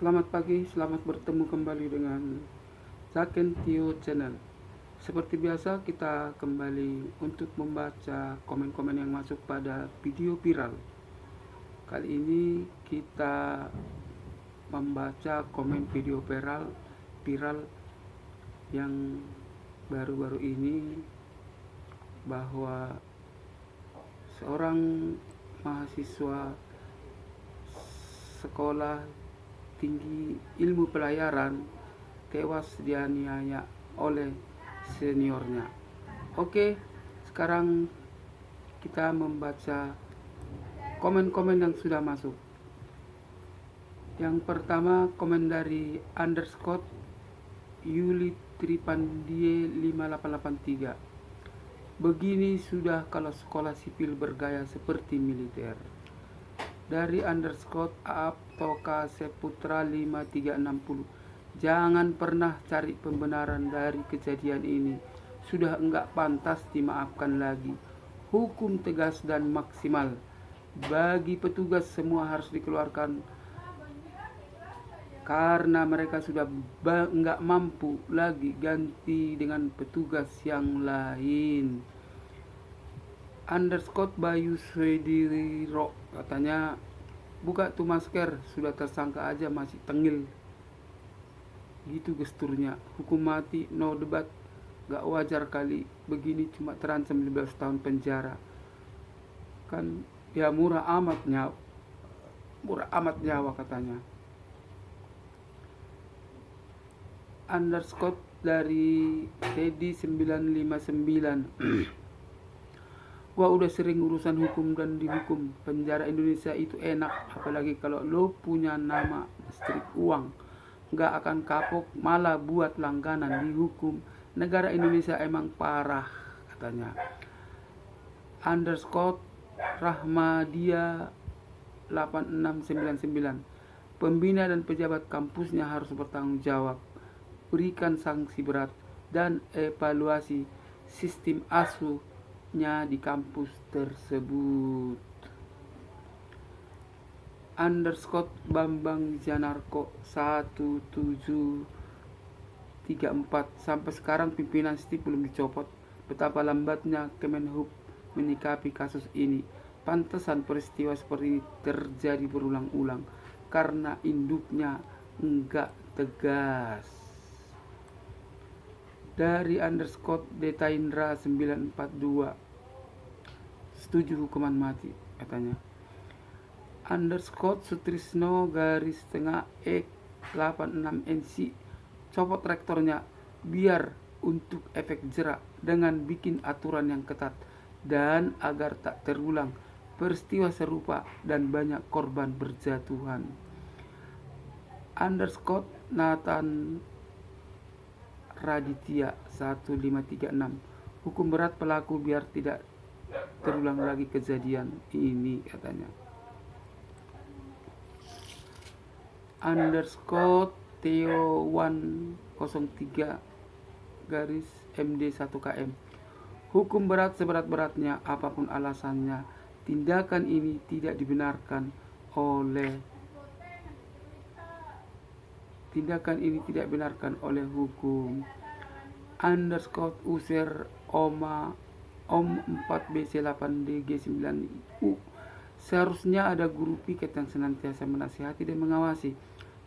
Selamat pagi, selamat bertemu kembali dengan Zaken Tio Channel. Seperti biasa kita kembali untuk membaca komen-komen yang masuk pada video viral. Kali ini kita membaca komen video viral yang baru-baru ini, bahwa seorang mahasiswa sekolah tinggi ilmu pelayaran tewas dianiaya oleh seniornya. Oke, sekarang kita membaca komen-komen yang sudah masuk. Yang pertama, komen dari underscore Yuli Tripandie 5883. Begini sudah kalau sekolah sipil bergaya seperti militer. Dari underscore Aptoka Seputra 5360. Jangan pernah cari pembenaran dari kejadian ini. Sudah enggak pantas dimaafkan lagi. Hukum tegas dan maksimal. Bagi petugas semua harus dikeluarkan karena mereka sudah enggak mampu lagi, ganti dengan petugas yang lain. Underscore Bayu Swediro katanya, buka tuh masker, sudah tersangka aja masih tengil gitu gesturnya. Hukum mati, no debat. Gak wajar kali begini, cuma terancam 15 tahun penjara. Kan ya murah amat nyawa katanya. Underscore dari Teddy 959. Gua udah sering urusan hukum dan dihukum. Penjara Indonesia itu enak, apalagi kalau lo punya nama listrik uang. Gak akan kapok, malah buat langganan dihukum. Negara Indonesia emang parah katanya. Underscore Rahmadia 8699. Pembina dan pejabat kampusnya harus bertanggung jawab. Berikan sanksi berat dan evaluasi sistem asuhnya di kampus tersebut. Underscore Bambang Janarko 1734. Sampai sekarang pimpinan STIP belum dicopot. Betapa lambatnya Kemenhub menyikapi kasus ini. Pantesan peristiwa seperti ini terjadi berulang-ulang karena induknya enggak tegas. Dari underscore Detaindra 942. Setuju hukuman mati katanya. Underscore Sutrisno garis tengah E86NC. Copot rektornya biar untuk efek jerak dengan bikin aturan yang ketat dan agar tak terulang peristiwa serupa dan banyak korban berjatuhan. Underscore Nathan Raditya 1536. Hukum berat pelaku biar tidak terulang lagi kejadian ini katanya. Underscore Theo 103 garis MD 1KM. Hukum berat seberat-beratnya apapun alasannya. Tindakan ini tidak dibenarkan oleh hukum. Underscore User Om 4BC8DG9U. Seharusnya ada guru piket yang senantiasa menasihati dan mengawasi.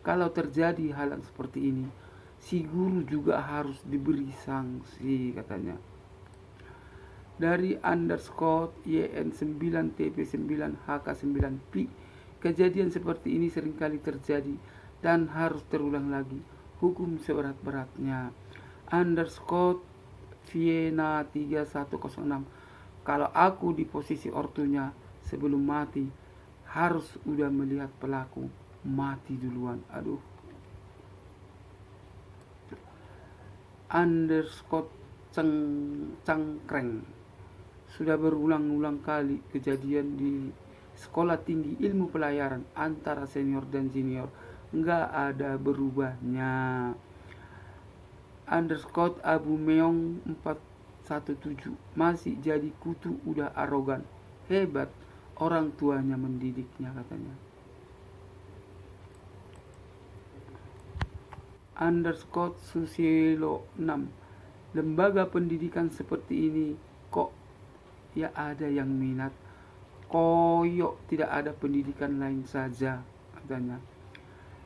Kalau terjadi hal yang seperti ini, si guru juga harus diberi sanksi katanya. Dari underscore YN9TP9HK9P. Kejadian seperti ini seringkali terjadi dan harus terulang lagi. Hukum seberat-beratnya. Underscore Vienna 3106. Kalau aku di posisi ortunya, sebelum mati harus udah melihat pelaku mati duluan. Aduh. Underscore Cangkreng. Sudah berulang-ulang kali kejadian di sekolah tinggi ilmu pelayaran antara senior dan junior. Nggak ada berubahnya. Underscore Abu Meong 417. Masih jadi kutu udah arogan. Hebat, orang tuanya mendidiknya katanya. Underscore Susilo 6. Lembaga pendidikan seperti ini kok ya ada yang minat, koyok tidak ada pendidikan lain saja, katanya.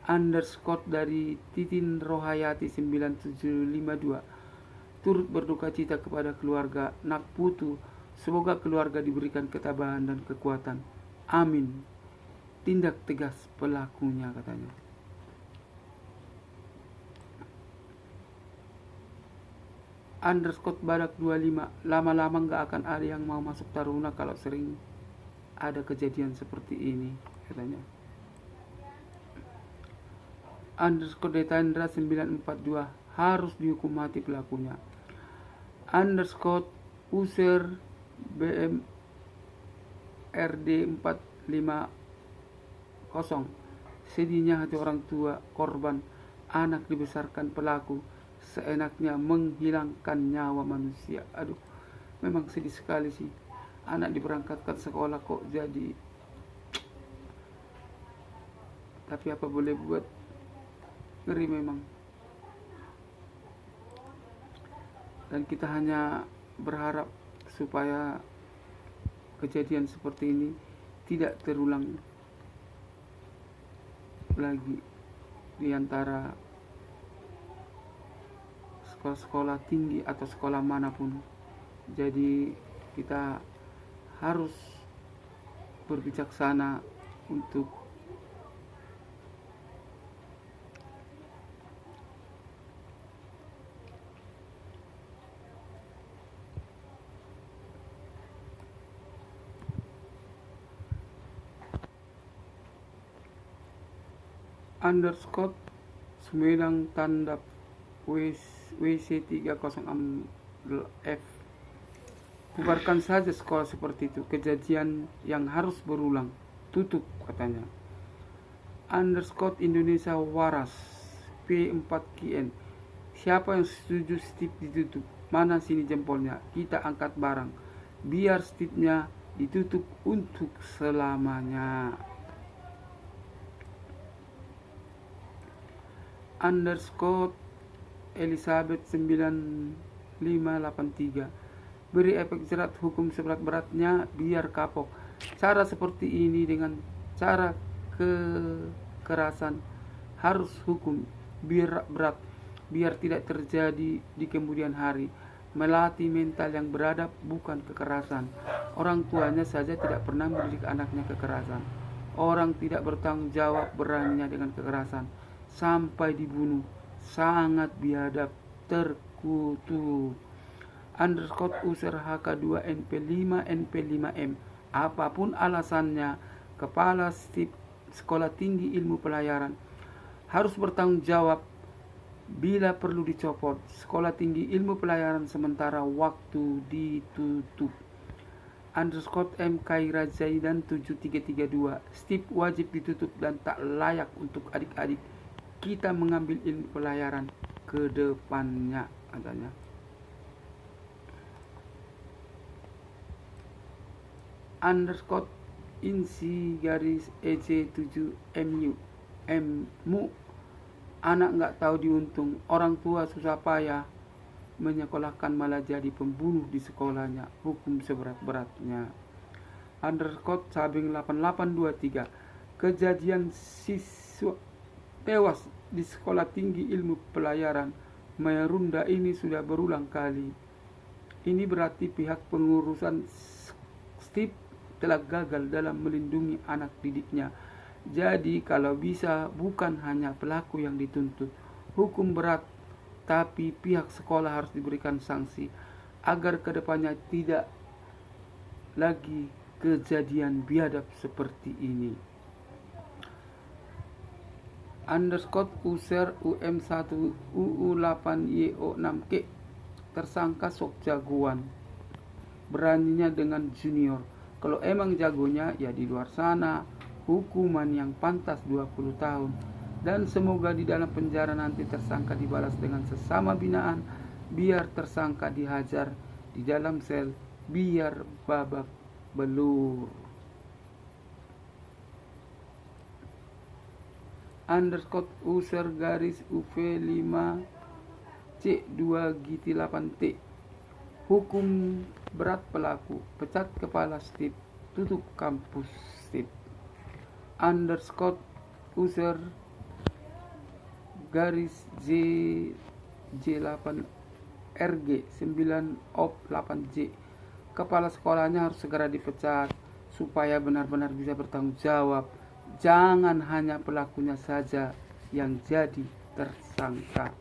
Underscore dari Titin Rohayati 9752. Turut berduka cita kepada keluarga Nakputu. Semoga keluarga diberikan ketabahan dan kekuatan. Amin. Tindak tegas pelakunya, katanya. Underscore Badak 25. Lama-lama gak akan ada yang mau masuk Taruna kalau sering ada kejadian seperti ini, katanya. Underscore Detandra 942. Harus dihukum mati pelakunya. Underscore User BMRD 450. Sedihnya hati orang tua korban, anak dibesarkan pelaku seenaknya menghilangkan nyawa manusia. Aduh, memang sedih sekali sih. Anak diberangkatkan sekolah kok jadi. Tapi apa boleh buat, ngeri memang. Dan kita hanya berharap supaya kejadian seperti ini tidak terulang lagi di antara sekolah-sekolah tinggi atau sekolah manapun. Jadi kita harus berbijaksana untuk underscore Semelang tanda WC306F. Bubarkan saja sekolah seperti itu. Kejadian yang harus berulang. Tutup, katanya. Underscore Indonesia Waras P4KN. Siapa yang setuju Steve ditutup? Mana sini jempolnya? Kita angkat barang. Biar Steve-nya ditutup untuk selamanya. Underscore Elizabeth 9583. Beri efek jerat hukum seberat-beratnya biar kapok. Cara seperti ini dengan cara kekerasan harus hukum biar berat, biar tidak terjadi di kemudian hari. Melatih mental yang beradab bukan kekerasan. Orang tuanya saja tidak pernah mendidik anaknya kekerasan. Orang tidak bertanggung jawab beraninya dengan kekerasan sampai dibunuh. Sangat biadab, terkutuk. Underscore user HK2 NP5 NP5M. Apapun alasannya, kepala stip sekolah tinggi ilmu pelayaran harus bertanggung jawab bila perlu dicopot. Sekolah tinggi ilmu pelayaran sementara waktu ditutup. Underscore M Kaira Zaidan 7332. Stip wajib ditutup dan tak layak untuk adik-adik kita mengambil ilmu pelayaran ke depannya, katanya. Underscore Insi garis EJ7MU. MU. Anak nggak tahu diuntung, orang tua susah payah menyekolahkan malah jadi pembunuh di sekolahnya. Hukum seberat-beratnya. Underscore Sabing 8823. Kejadian siswa tewas di sekolah tinggi ilmu pelayaran Mayarunda ini sudah berulang kali. Ini berarti pihak pengurusan Steve telah gagal dalam melindungi anak didiknya. Jadi kalau bisa bukan hanya pelaku yang dituntut hukum berat, tapi pihak sekolah harus diberikan sanksi agar kedepannya tidak lagi kejadian biadab seperti ini. Underscore user UM1 UU8YO6K. Tersangka sok jagoan, beraninya dengan junior. Kalau emang jagonya ya di luar sana, hukuman yang pantas 20 tahun. Dan semoga di dalam penjara nanti tersangka dibalas dengan sesama binaan, biar tersangka dihajar di dalam sel, biar babak belur. underscore user garis UV5 C2 GT 8T. Hukum berat pelaku, pecat kepala stip, tutup kampus stip. Underscore user garis J8 RG 9 op 8J. Kepala sekolahnya harus segera dipecat supaya benar-benar bisa bertanggung jawab. Jangan hanya pelakunya saja yang jadi tersangka.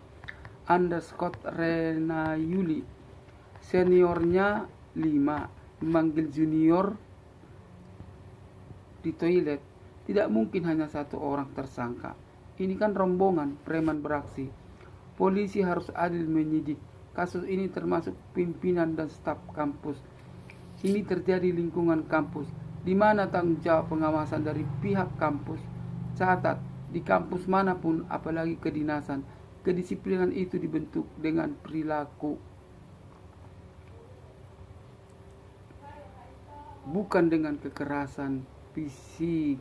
Underscore Rena Yuli, seniornya 5 memanggil junior di toilet. Tidak mungkin hanya satu orang tersangka. Ini kan rombongan preman beraksi. Polisi harus adil menyidik. Kasus ini termasuk pimpinan dan staf kampus. Ini terjadi lingkungan kampus. Di mana tanggung jawab pengawasan dari pihak kampus? Catat, di kampus manapun, apalagi kedinasan, kedisiplinan itu dibentuk dengan perilaku, bukan dengan kekerasan fisik.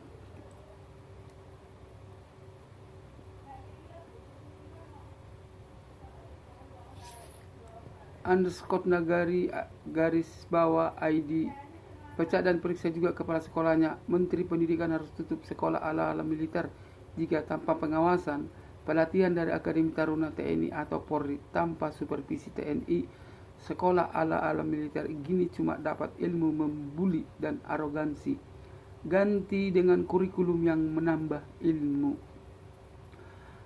Underscore Nagari garis bawah ID, pecat dan periksa juga kepala sekolahnya. Menteri Pendidikan harus tutup sekolah ala-ala militer jika tanpa pengawasan. Pelatihan dari Akademi Taruna TNI atau Polri tanpa supervisi TNI. Sekolah ala-ala militer gini cuma dapat ilmu membuli dan arogansi. Ganti dengan kurikulum yang menambah ilmu.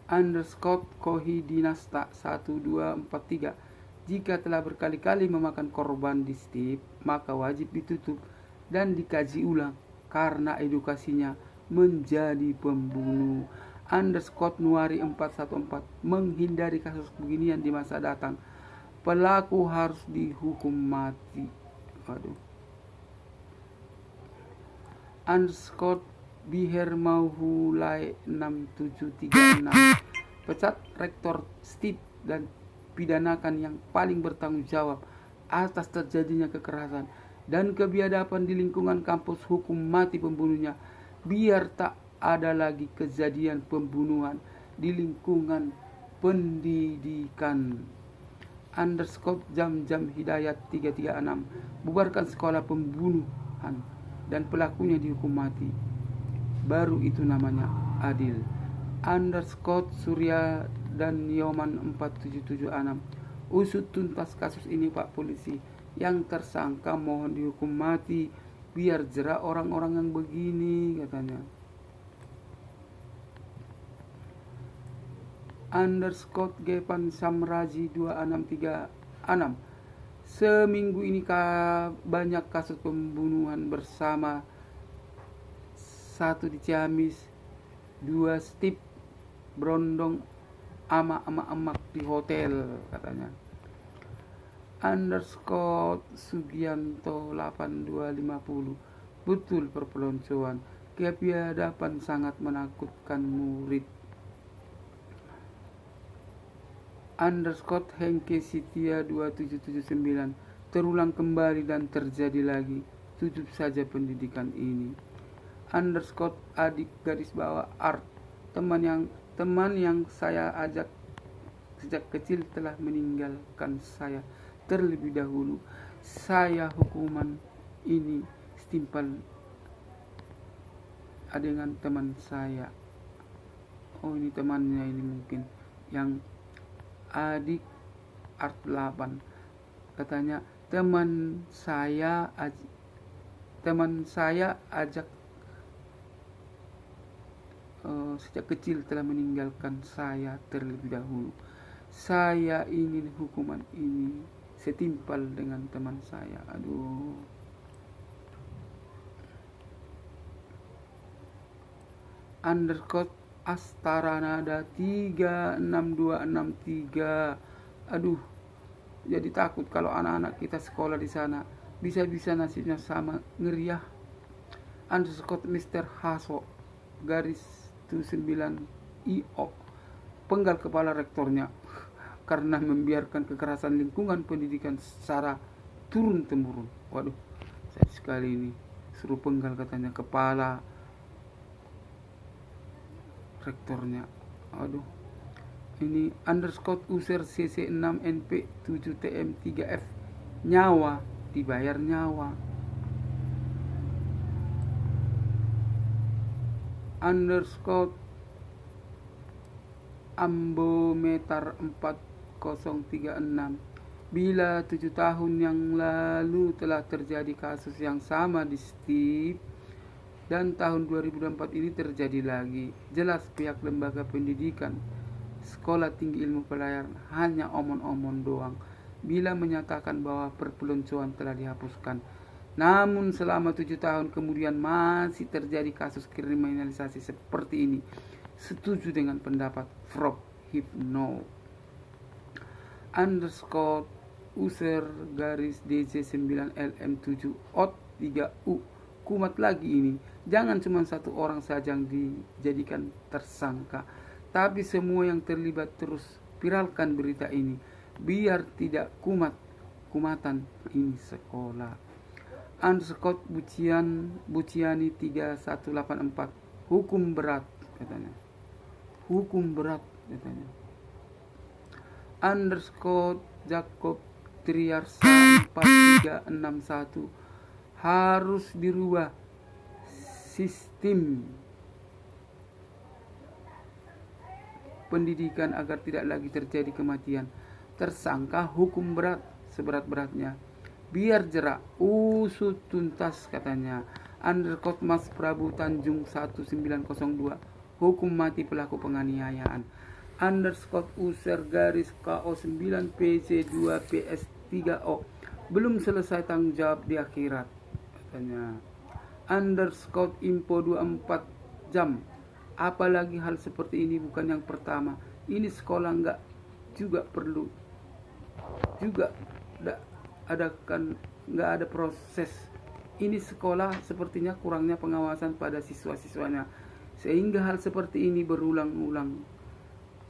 Underscore Kohi Dinasta 1243, jika telah berkali-kali memakan korban di stip, maka wajib ditutup dan dikaji ulang karena edukasinya menjadi pembunuh. Underscore Nuari 414, menghindari kasus beginian di masa datang. Pelaku harus dihukum mati. Aduh. Underscore Biher Mauhulai 6736, pecat rektor stip dan pidanakan yang paling bertanggung jawab atas terjadinya kekerasan dan kebiadaban di lingkungan kampus. Hukum mati pembunuhnya biar tak ada lagi kejadian pembunuhan di lingkungan pendidikan. Underscore Jam-Jam Hidayat 336, bubarkan sekolah pembunuhan dan pelakunya dihukum mati, baru itu namanya adil. Underscore Surya dan Yoman 4776, usut tuntas kasus ini Pak Polisi. Yang tersangka mohon dihukum mati biar jerak orang-orang yang begini, katanya. Underscore Gepan Samraji 2636, seminggu ini banyak kasus pembunuhan bersama, 1 di Ciamis, 2 stip berondong ama-ama-emak di hotel, katanya. Underscore Sugianto 8250, betul perpeloncoan, kebiadaban sangat menakutkan murid. Underscore Hengke Sitia 2779, terulang kembali dan terjadi lagi, tutup saja pendidikan ini. Underscore Adik garis bawah Art, teman yang saya ajak sejak kecil telah meninggalkan saya terlebih dahulu. Saya hukuman ini setimpal dengan teman saya. Oh, ini temannya ini mungkin yang Adik Art 8, katanya teman saya ajak sejak kecil telah meninggalkan saya terlebih dahulu. Saya ingin hukuman ini setimpal dengan teman saya. Aduh. Underscore Astaranada 36263, aduh, jadi takut kalau anak-anak kita sekolah di sana bisa-bisa nasibnya sama ngeriah. Underscore Mr. Haso garis 29 IO, penggal kepala rektornya karena membiarkan kekerasan lingkungan pendidikan secara turun-temurun. Waduh, saya sekali ini suruh penggal katanya kepala rektornya. Aduh, ini underscore user CC6NP 7TM3F nyawa, dibayar nyawa. Underscore ambometer 4036 bila 7 tahun yang lalu telah terjadi kasus yang sama di STIP dan tahun 2024 ini terjadi lagi, jelas pihak lembaga pendidikan Sekolah Tinggi Ilmu Pelayaran hanya omong-omong doang bila menyatakan bahwa perpeloncoan telah dihapuskan. Namun selama 7 tahun kemudian masih terjadi kasus kriminalisasi seperti ini. Setuju dengan pendapat Prof. Hipno. Underscore user garis DC9LM7 OT 3U kumat lagi ini. Jangan cuma satu orang saja yang dijadikan tersangka, tapi semua yang terlibat terus viralkan berita ini biar tidak kumatan ini sekolah. Underscore Buciani 3184 hukum berat katanya. Hukum berat katanya. Underscore Jacob Triarsa 4361 harus dirubah sistem pendidikan agar tidak lagi terjadi kematian. Tersangka hukum berat seberat-beratnya. Biar jerak, usut tuntas katanya. Underscore Mas Prabu Tanjung 1902 hukum mati pelaku penganiayaan. Underscore user garis KO9 PC2 PS3O belum selesai tanggung jawab di akhirat katanya. Underscore info 24 jam apalagi hal seperti ini bukan yang pertama. Ini sekolah nggak ada proses. Ini sekolah sepertinya kurangnya pengawasan pada siswa-siswanya sehingga hal seperti ini berulang-ulang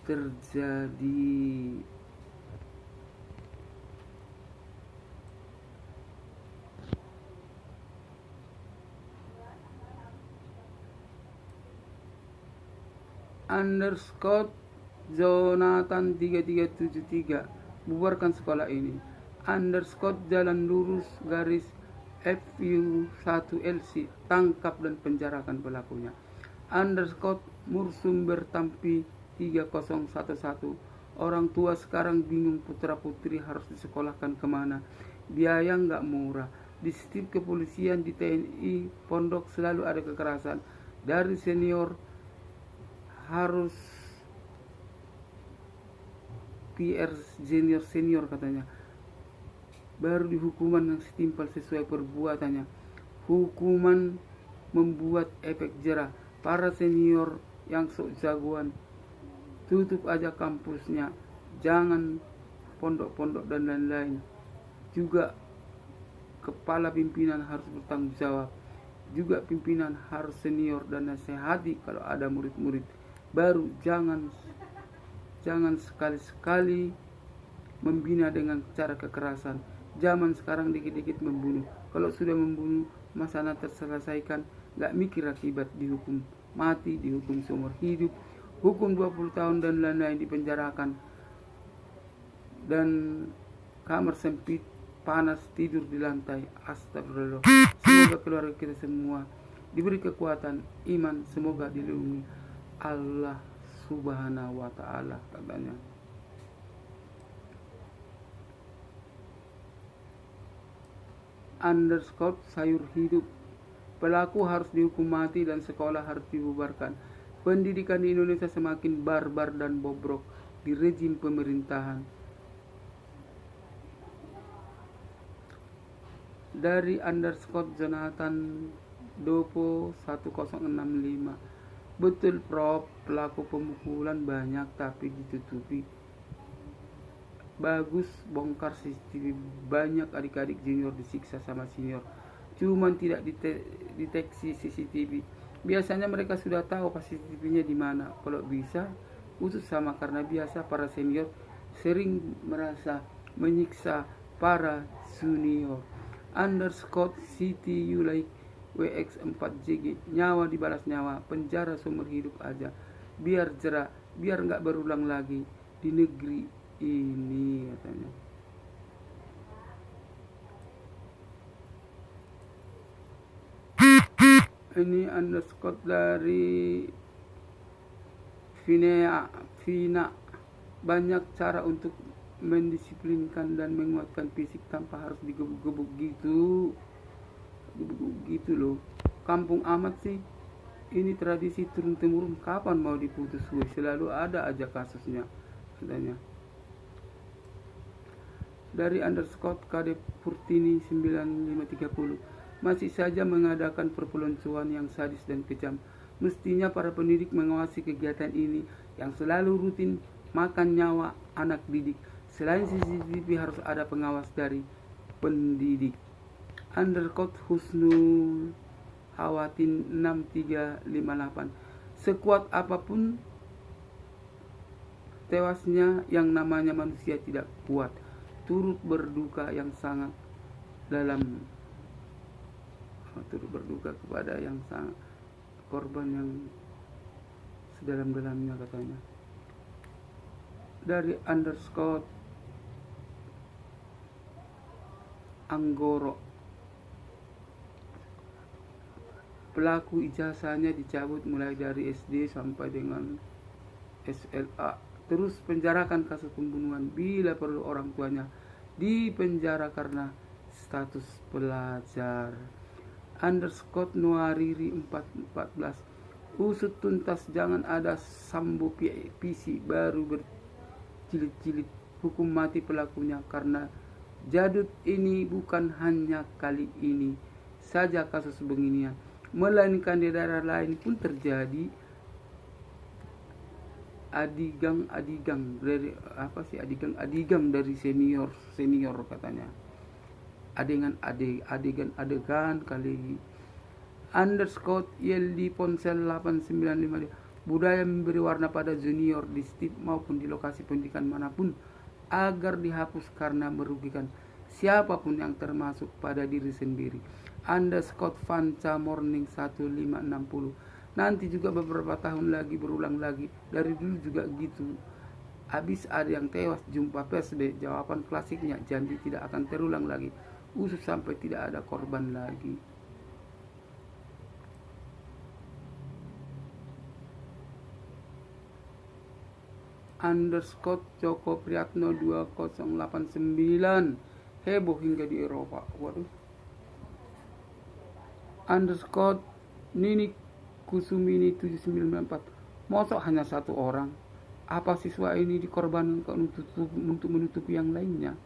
terjadi. Underscore Jonathan 3373 bubarkan sekolah ini. Underscore jalan lurus garis FU1LC tangkap dan penjarakan pelakunya. Underscore Mursumber Tampi 3011 orang tua sekarang bingung putra putri harus disekolahkan kemana, biaya nggak murah. Di setiap kepolisian, di TNI, pondok selalu ada kekerasan dari senior harus PR senior katanya baru dihukuman yang setimpal sesuai perbuatannya. Hukuman membuat efek jerah. Para senior yang sok jagoan tutup aja kampusnya, jangan pondok-pondok dan lain-lain. Juga kepala pimpinan harus bertanggung jawab. Juga pimpinan harus senior dan nasihati kalau ada murid-murid baru. Jangan sekali-sekali membina dengan cara kekerasan. Zaman sekarang dikit-dikit membunuh. Kalau sudah membunuh, masalah terselesaikan, gak mikir akibat, dihukum mati, dihukum seumur hidup, hukum 20 tahun dan lain-lain, dipenjarakan. Dan kamar sempit, panas, tidur di lantai. Astagfirullah. Semoga keluarga kita semua diberi kekuatan iman, semoga dilindungi Allah Subhanahu wa ta'ala katanya. Underscore sayur hidup pelaku harus dihukum mati dan sekolah harus dibubarkan. Pendidikan di Indonesia semakin barbar dan bobrok di rezim pemerintahan. Dari underscore Jonathan Dopo 1065 betul Prof, pelaku pemukulan banyak tapi ditutupi. Bagus bongkar CCTV, banyak adik-adik junior disiksa sama senior, cuman tidak deteksi CCTV. Biasanya mereka sudah tahu pas CCTV-nya di mana. Kalau bisa usus sama, karena biasa para senior sering merasa menyiksa para junior. Underscore CTU like WX4JG nyawa dibalas nyawa, penjara seumur hidup aja. biar jerah, biar nggak berulang lagi di negeri ini, katanya. Ini underscore dari Vina. Banyak cara untuk mendisiplinkan dan menguatkan fisik tanpa harus digebuk-gebuk gitu. Gitu loh. Kampung amat sih. Ini tradisi turun-temurun, kapan mau diputus gue? Selalu ada aja kasusnya, katanya. Dari underscore KD Purtini 9530, masih saja mengadakan perpeloncoan yang sadis dan kejam. Mestinya para pendidik mengawasi kegiatan ini yang selalu rutin makan nyawa anak didik. Selain CCTV harus ada pengawas dari pendidik. Underscore Husnul Hawatin 6358, sekuat apapun tewasnya yang namanya manusia tidak kuat, turut berduka yang sangat dalam, turut berduka kepada yang sangat korban yang sedalam-dalamnya, katanya. Dari underscore Anggoro, pelaku ijazahnya dicabut mulai dari SD sampai dengan SLA. Terus penjarakan kasus pembunuhan, bila perlu orang tuanya dipenjara karena status pelajar. Underscore Nuariri 414, usut tuntas, jangan ada sambo PC baru berjilid-jilid, hukum mati pelakunya, karena jadut ini bukan hanya kali ini saja kasus beginian, melainkan di daerah lain pun terjadi. Adigang dari adigang dari senior katanya. Adegan kali. Underscore Yeldi Ponsel 895, budaya memberi warna pada junior di STIP maupun di lokasi pendidikan manapun agar dihapus karena merugikan siapapun yang termasuk pada diri sendiri. Underscore Vanca Morning 1560, nanti juga beberapa tahun lagi berulang lagi, dari dulu juga gitu. Habis ada yang tewas jumpa PSB, jawaban klasiknya janji tidak akan terulang lagi, usus sampai tidak ada korban lagi. Underscore Joko Priyatno 2089, heboh hingga di Eropa. Waduh. Underscore Nini Kusumini 794, mosok hanya satu orang? Apa siswa ini dikorbankan untuk menutupi yang lainnya?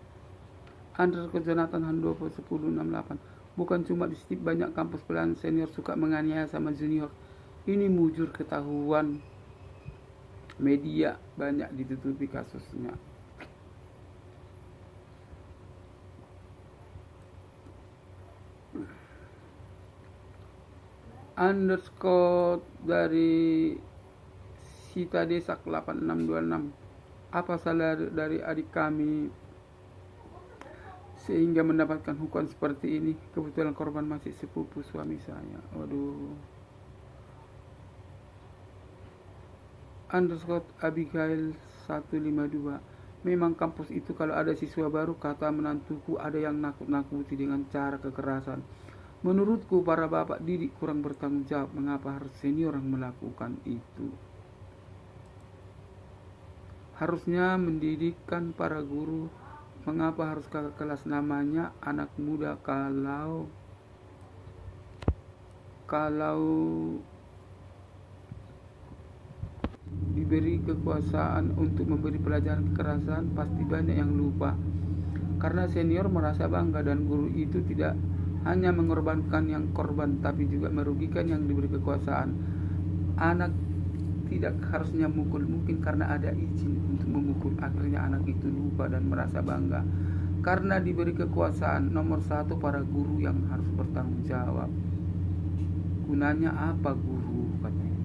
Underscore Jonathan Handoko 1068, bukan cuma di STIP, banyak kampus pelayanan senior suka menganiaya sama junior. Ini mujur ketahuan media, banyak ditutupi kasusnya. Underscore dari Sita Desak 8626, apa salah dari adik kami sehingga mendapatkan hukuman seperti ini? Kebetulan korban masih sepupu suami saya. Waduh. Underscore Abigail 152, memang kampus itu kalau ada siswa baru, kata menantuku, ada yang nakut-nakuti dengan cara kekerasan. Menurutku para bapak didik kurang bertanggung jawab, mengapa harus senior yang melakukan itu? Harusnya mendidikkan para guru, mengapa harus kakak kelas namanya anak muda kalau diberi kekuasaan untuk memberi pelajaran kekerasan, pasti banyak yang lupa. Karena senior merasa bangga dan guru itu tidak hanya mengorbankan yang korban, tapi juga merugikan yang diberi kekuasaan. Anak tidak harusnya mukul, mungkin karena ada izin untuk memukul, akhirnya anak itu lupa dan merasa bangga. Karena diberi kekuasaan, nomor satu para guru yang harus bertanggung jawab. Gunanya apa guru, katanya?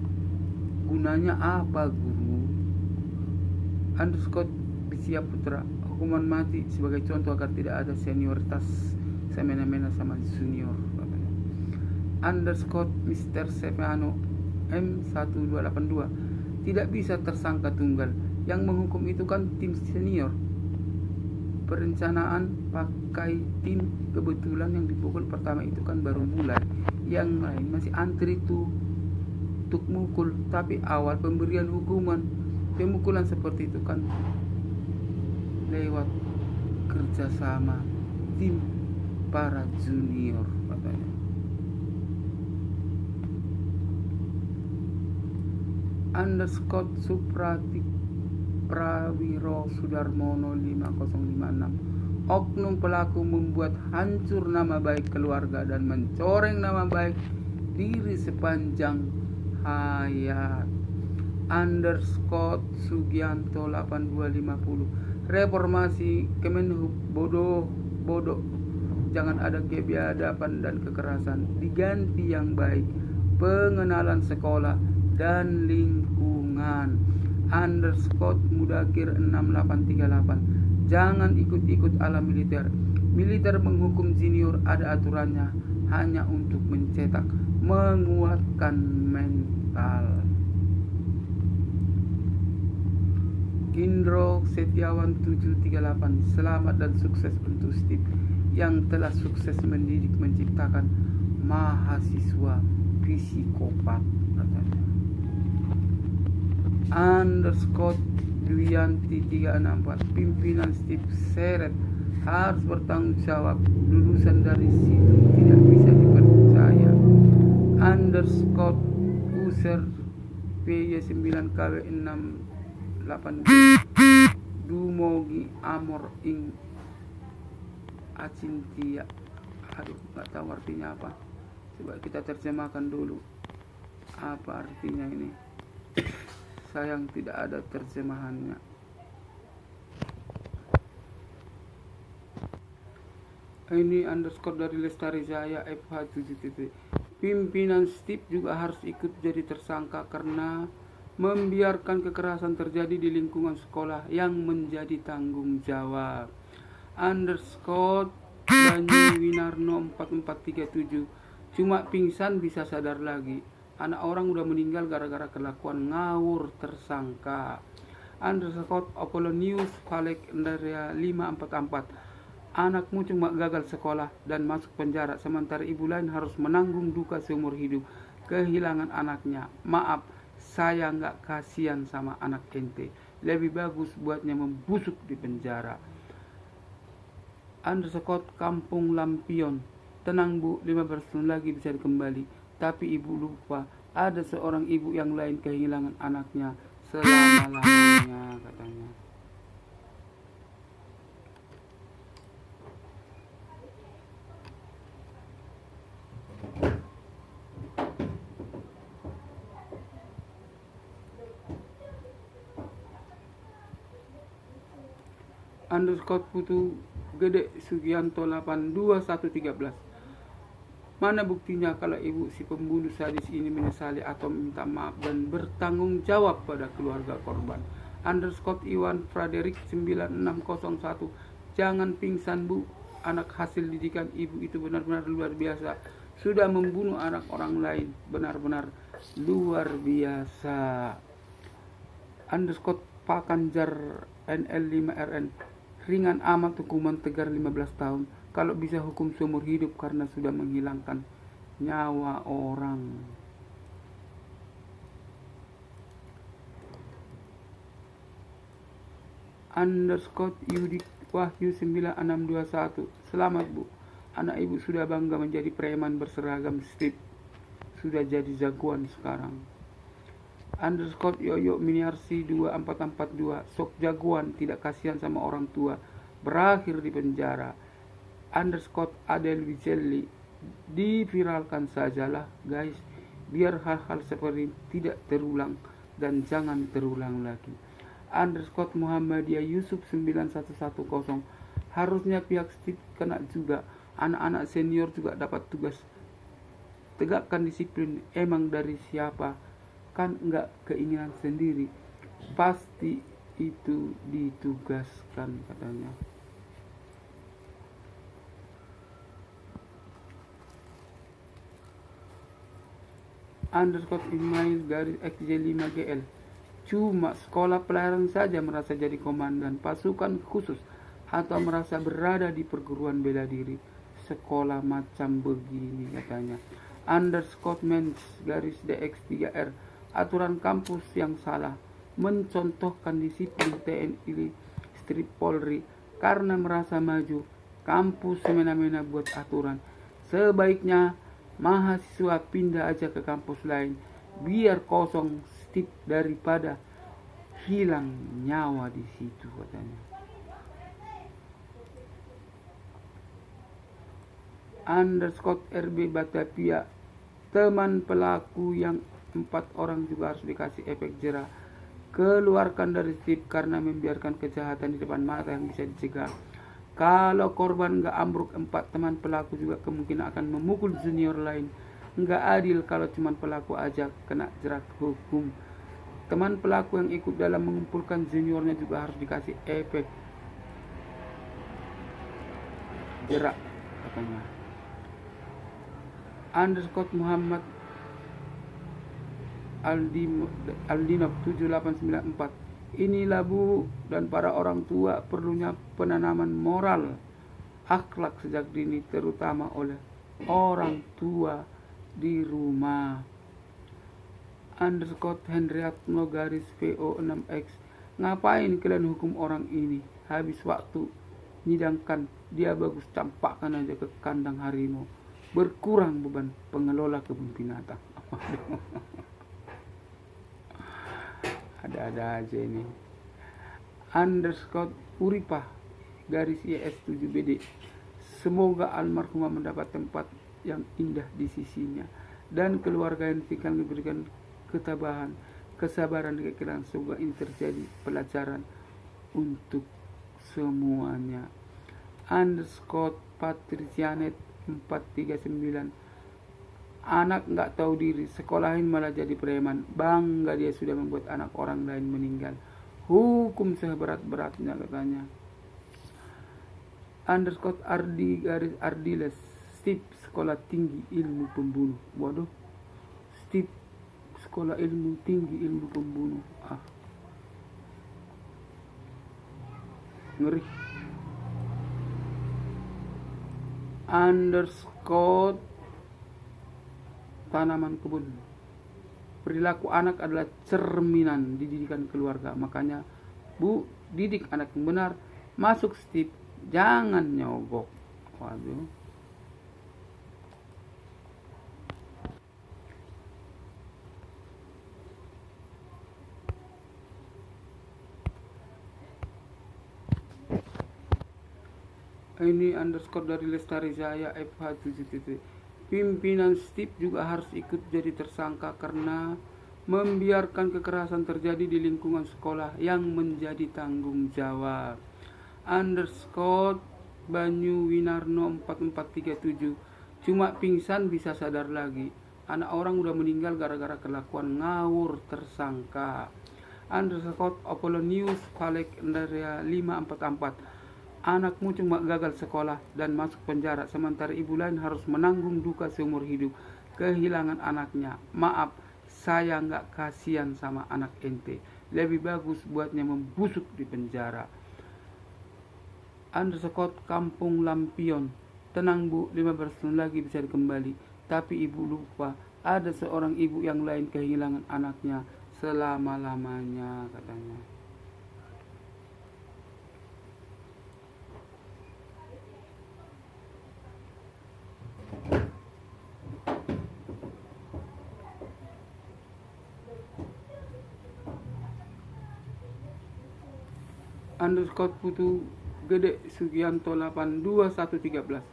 Gunanya apa guru? Underscore Bisia Putra, hukuman mati sebagai contoh agar tidak ada senioritas semena-mena sama junior, katanya. Underscore Mr. Sepiano M1282, Tidak bisa tersangka tunggal. Yang menghukum itu kan tim senior. Perencanaan pakai tim, kebetulan yang dipukul pertama itu kan baru mulai, yang lain masih antri tuh untuk mukul. Tapi awal pemberian hukuman pemukulan seperti itu kan lewat kerjasama tim para junior katanya. Underscore Supratik Prawiro Sudarmono 5056. Oknum pelaku membuat hancur nama baik keluarga dan mencoreng nama baik diri sepanjang hayat. Underscore Sugianto 8250. Reformasi Kemenhub bodoh. Jangan ada kebiadaban dan kekerasan, diganti yang baik, pengenalan sekolah dan lingkungan. Underscore Mudakir 6838. Jangan ikut-ikut ala militer. Militer menghukum junior ada aturannya, hanya untuk mencetak, menguatkan mental. Indro Setiawan 738. Selamat dan sukses untuk Steve yang telah sukses mendidik menciptakan mahasiswa psikopat katanya. Underscore Duyanti 364. Pimpinan Steve seret harus bertanggung jawab, lulusan dari situ tidak bisa dipercaya. Underscore User PY9KW 68 Dumogi Amor ing Acintia. Aduh, nggak tahu artinya apa. Coba kita terjemahkan dulu. Apa artinya ini? Sayang tidak ada terjemahannya. Ini underscore dari Lestari Jaya FH7. Pimpinan Steve juga harus ikut jadi tersangka karena membiarkan kekerasan terjadi di lingkungan sekolah yang menjadi tanggung jawab. Underscore Banyu Winarno 4437. Cuma pingsan bisa sadar lagi. Anak orang udah meninggal gara-gara kelakuan ngawur tersangka. Underscore Apollonius Valek Endaria 544. Anakmu cuma gagal sekolah dan masuk penjara, sementara ibu lain harus menanggung duka seumur hidup kehilangan anaknya. Maaf, saya nggak kasihan sama anak ente. Lebih bagus buatnya membusuk di penjara. Underscore Kampung Lampion. Tenang bu, 15 tahun lagi bisa kembali. Tapi ibu lupa, ada seorang ibu yang lain kehilangan anaknya selama-lamanya katanya. Underscore Putu Gede Sugianto 82113. Mana buktinya kalau ibu si pembunuh sadis ini menyesali atau minta maaf dan bertanggung jawab pada keluarga korban. Underscore Iwan Frederick 9601. Jangan pingsan bu, anak hasil didikan ibu itu benar-benar luar biasa. Sudah membunuh anak orang lain, benar-benar luar biasa. Underscore Pakanjar NL5RN. Ringan amat hukuman tegar 15 tahun. Kalau bisa hukum seumur hidup karena sudah menghilangkan nyawa orang. Underscore Yudik Wahyu 9621. Selamat bu, anak ibu sudah bangga menjadi preman berseragam Steve. Sudah jadi jagoan sekarang. Underscore Yoyo Miniarsi 2442. Sok jagoan, tidak kasihan sama orang tua, berakhir di penjara. Underscore Adel Wicelli. Diviralkan sajalah guys, biar hal-hal seperti tidak terulang dan jangan terulang lagi. Underscore Muhammadiyah Yusuf 9110. Harusnya pihak Steve kena juga. Anak-anak senior juga dapat tugas. Tegakkan disiplin. Emang dari siapa? Kan enggak keinginan sendiri. Pasti itu ditugaskan katanya. Underscore Ismail garis XJ5GL. Cuma sekolah pelayaran saja merasa jadi komandan pasukan khusus atau merasa berada di perguruan bela diri. Sekolah macam begini katanya. Underscore Mens garis DX3R. Aturan kampus yang salah. Mencontohkan disiplin TNI Strip Polri karena merasa maju. Kampus semena-mena buat aturan. Sebaiknya mahasiswa pindah aja ke kampus lain. Biar kosong stip daripada hilang nyawa di situ katanya. Underscore RB Batavia. Teman pelaku yang 4 orang juga harus dikasih efek jera. Keluarkan dari stip karena membiarkan kejahatan di depan mata yang bisa dicegah. Kalau korban gak ambruk 4 teman pelaku juga kemungkinan akan memukul junior lain. Nggak adil kalau cuma pelaku aja kena jerat hukum. Teman pelaku yang ikut dalam mengumpulkan juniornya juga harus dikasih efek jerat katanya. Underscore Muhammad Aldinov 7894. Inilah Bu dan para orang tua perlunya penanaman moral akhlak sejak dini terutama oleh orang tua di rumah. Underscore Hendriatno garis VO6X. Ngapain kalian hukum orang ini? Habis waktu nyidangkan dia bagus campakkan aja ke kandang harimau. Berkurang beban pengelola kebun binatang. Ada-ada aja ini. Underscore Uripah garis IS7BD. Semoga almarhumah mendapat tempat yang indah di sisinya dan keluarga yang tinggal diberikan ketabahan, kesabaran, keikhlasan. Semoga ini terjadi pelajaran untuk semuanya. Underscore Patricianet 439. Anak nggak tahu diri, sekolahin malah jadi preman. Bangga dia sudah membuat anak orang lain meninggal. Hukum seberat-beratnya katanya. Underscore Ardi garis Ardiles. Stip sekolah tinggi ilmu pembunuh. Waduh. Stip sekolah ilmu tinggi ilmu pembunuh. Ngeri. Underscore tanaman kebun. Perilaku anak adalah cerminan didikan keluarga. Makanya Bu, didik anak yang benar. Masuk stip, jangan nyogok. Waduh. Ini underscore dari Lestari Jaya FH7. Pimpinan stip juga harus ikut jadi tersangka karena membiarkan kekerasan terjadi di lingkungan sekolah yang menjadi tanggung jawab. Underscore Banyu Winarno 4437. Cuma pingsan bisa sadar lagi. Anak orang udah meninggal gara-gara kelakuan ngawur tersangka. Underscore Apollonius Falek Endaria 544. Anakmu cuma gagal sekolah dan masuk penjara, sementara ibu lain harus menanggung duka seumur hidup kehilangan anaknya. Maaf, saya nggak kasihan sama anak ente. Lebih bagus buatnya membusuk di penjara. Underscore Kampung Lampion. Tenang Bu, 15 tahun lagi bisa kembali. Tapi ibu lupa, ada seorang ibu yang lain kehilangan anaknya selama-lamanya katanya. Underscore Putu Gede Sugianto 82113.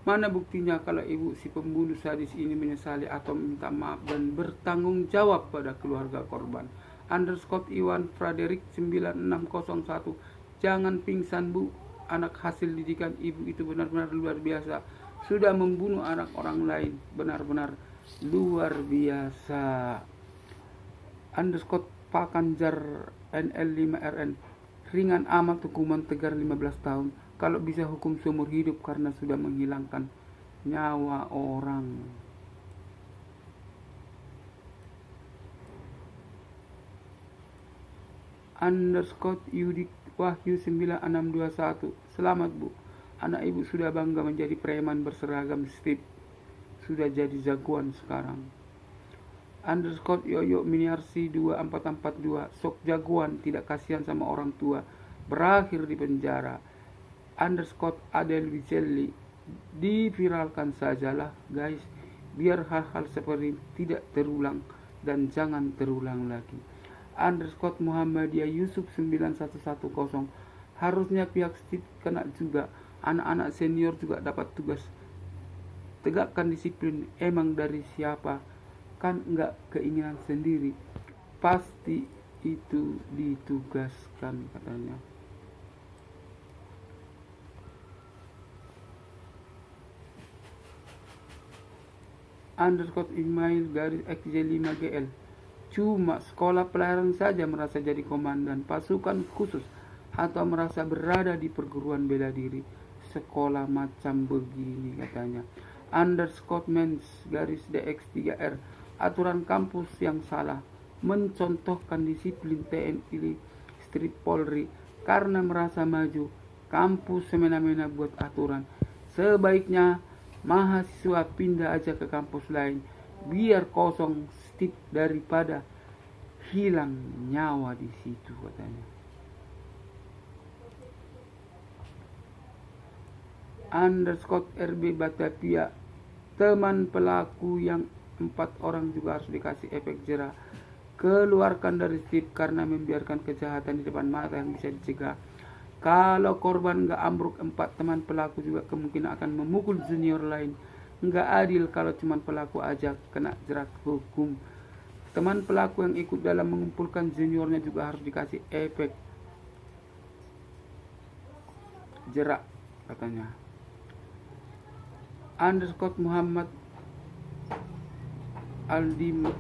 Mana buktinya kalau ibu si pembunuh sadis ini menyesali atau minta maaf dan bertanggung jawab pada keluarga korban. Underscore Iwan Frederick 9601. Jangan pingsan Bu, anak hasil didikan ibu itu benar-benar luar biasa. Sudah membunuh anak orang lain, benar-benar luar biasa. Underscore Pakanjar NL5RN. Ringan amat hukuman tegar 15 tahun. Kalau bisa hukum seumur hidup karena sudah menghilangkan nyawa orang. Underscore Yudik Wahyu 9621. Selamat Bu, anak ibu sudah bangga menjadi preman berseragam Steve. Sudah jadi jagoan sekarang. Underscore Yoyo Miniarsi 2442. Sok jagoan, tidak kasihan sama orang tua, berakhir di penjara. Underscore Adel Wicelli. Diviralkan sajalah guys, biar hal-hal seperti tidak terulang dan jangan terulang lagi. Underscore Muhammadiyah Yusuf 9110. Harusnya pihak Steve kena juga, anak-anak senior juga dapat tugas. Tegakkan disiplin, emang dari siapa? Kan nggak keinginan sendiri, pasti itu ditugaskan katanya. Underscore Ismail garis XJ5GL. Cuma sekolah pelayaran saja merasa jadi komandan pasukan khusus atau merasa berada di perguruan bela diri. Sekolah macam begini katanya. Underscore mens garis DX3R. Aturan kampus yang salah, mencontohkan disiplin TNI Strip Polri karena merasa maju. Kampus semena-mena buat aturan. Sebaiknya mahasiswa pindah aja ke kampus lain, biar kosong Stip daripada hilang nyawa di situ katanya. Underscore RB Batavia. Teman pelaku yang 4 orang juga harus dikasih efek jera. Keluarkan dari Stip karena membiarkan kejahatan di depan mata yang bisa dicegah. Kalau korban nggak ambruk 4 teman pelaku juga kemungkinan akan memukul junior lain. Nggak adil kalau cuma pelaku aja kena jerat hukum. Teman pelaku yang ikut dalam mengumpulkan juniornya juga harus dikasih efek jerak katanya. Underscore Muhammad Aldinov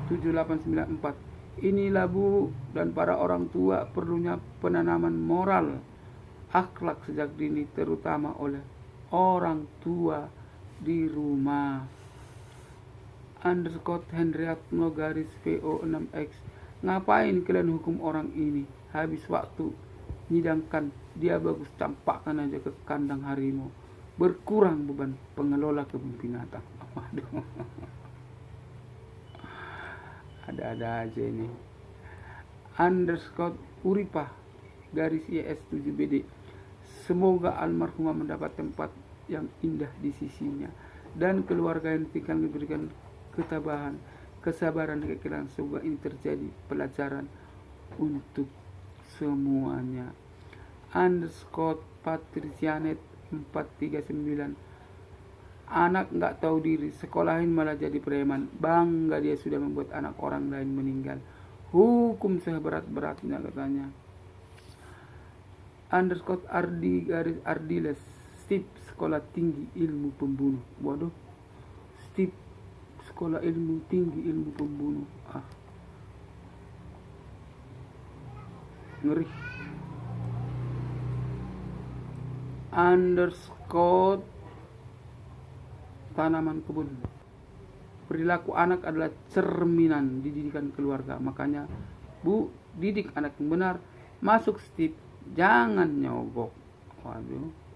7894. Inilah Bu dan para orang tua perlunya penanaman moral akhlak sejak dini, terutama oleh orang tua di rumah. Underscore Hendriatno garis VO6X. Ngapain kalian hukum orang ini? Habis waktu nyidangkan dia, bagus campakkan aja ke kandang harimau. Berkurang beban pengelola kebun binatang. Waduh. Ada-ada aja ini. Underscore Uripah garis IS7BD. Semoga almarhumah mendapat tempat yang indah di sisinya dan keluarga yang tinggal diberikan ketabahan, kesabaran, kekiran. Semoga ini terjadi pelajaran untuk semuanya. Underscore Patricianet 439. Anak nggak tahu diri, sekolahin malah jadi preman. Bangga dia sudah membuat anak orang lain meninggal. Hukum seberat-beratnya katanya. Underscore Ardi garis Ardiles. Stip sekolah tinggi ilmu pembunuh. Waduh, Stip sekolah ilmu tinggi ilmu pembunuh. Ngeri. Underscore tanaman kebun. Perilaku anak adalah cerminan didikan keluarga. Makanya Bu, didik anak yang benar. Masuk Stip, jangan nyogok. Waduh.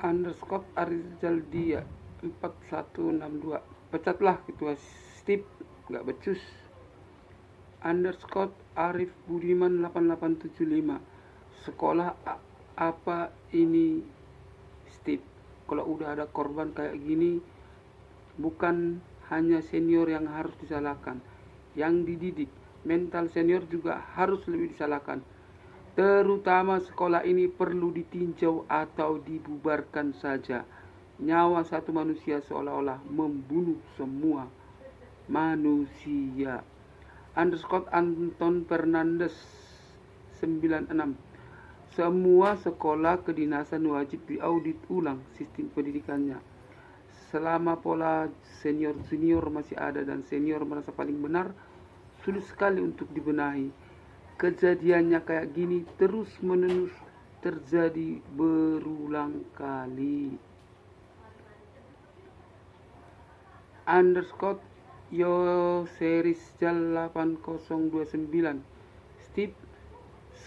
Underscore Arizaldia 4162. Pecatlah ketua Stip, gak becus. Underscore Arif Budiman 8875. Sekolah apa ini Stip? Kalau udah ada korban kayak gini, bukan hanya senior yang harus disalahkan, yang dididik, mental senior juga harus lebih disalahkan. Terutama sekolah ini perlu ditinjau atau dibubarkan saja. Nyawa satu manusia seolah-olah membunuh semua manusia. Underscore Anton Fernandes 96. Semua sekolah kedinasan wajib diaudit ulang sistem pendidikannya. Selama pola senior-junior masih ada dan senior merasa paling benar, sulit sekali untuk dibenahi. Kejadiannya kayak gini terus-menerus terjadi berulang kali. Underscore Yo series JAL 8029. Steve,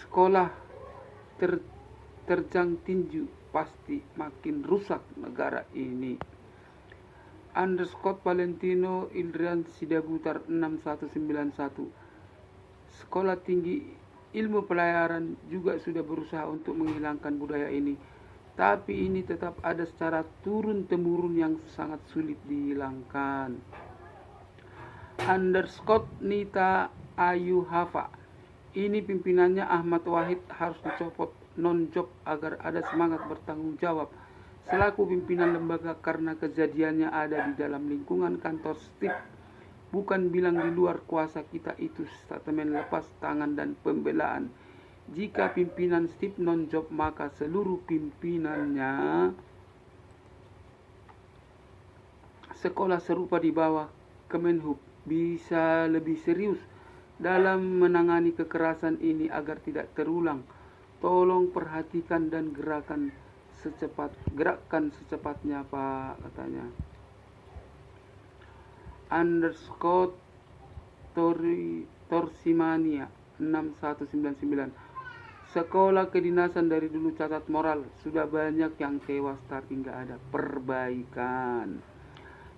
sekolah terjang tinju pasti makin rusak negara ini. Underscore Valentino Indrian Sidabutar 6191. Sekolah tinggi ilmu pelayaran juga sudah berusaha untuk menghilangkan budaya ini, tapi ini tetap ada secara turun-temurun yang sangat sulit dihilangkan. Underscore Nita Ayu Hafa. Ini pimpinannya Ahmad Wahid harus dicopot non-job agar ada semangat bertanggung jawab selaku pimpinan lembaga karena kejadiannya ada di dalam lingkungan kantor Steve, bukan bilang di luar kuasa kita. Itu statement lepas tangan dan pembelaan. Jika pimpinan Steve non-job, maka seluruh pimpinannya sekolah serupa di bawah Kemenhub bisa lebih serius dalam menangani kekerasan ini agar tidak terulang. Tolong perhatikan dan gerakan secepatnya, Pak, katanya. Underscore Torsimania 6199. Sekolah kedinasan dari dulu catat moral, sudah banyak yang tewas tapi nggak ada perbaikan.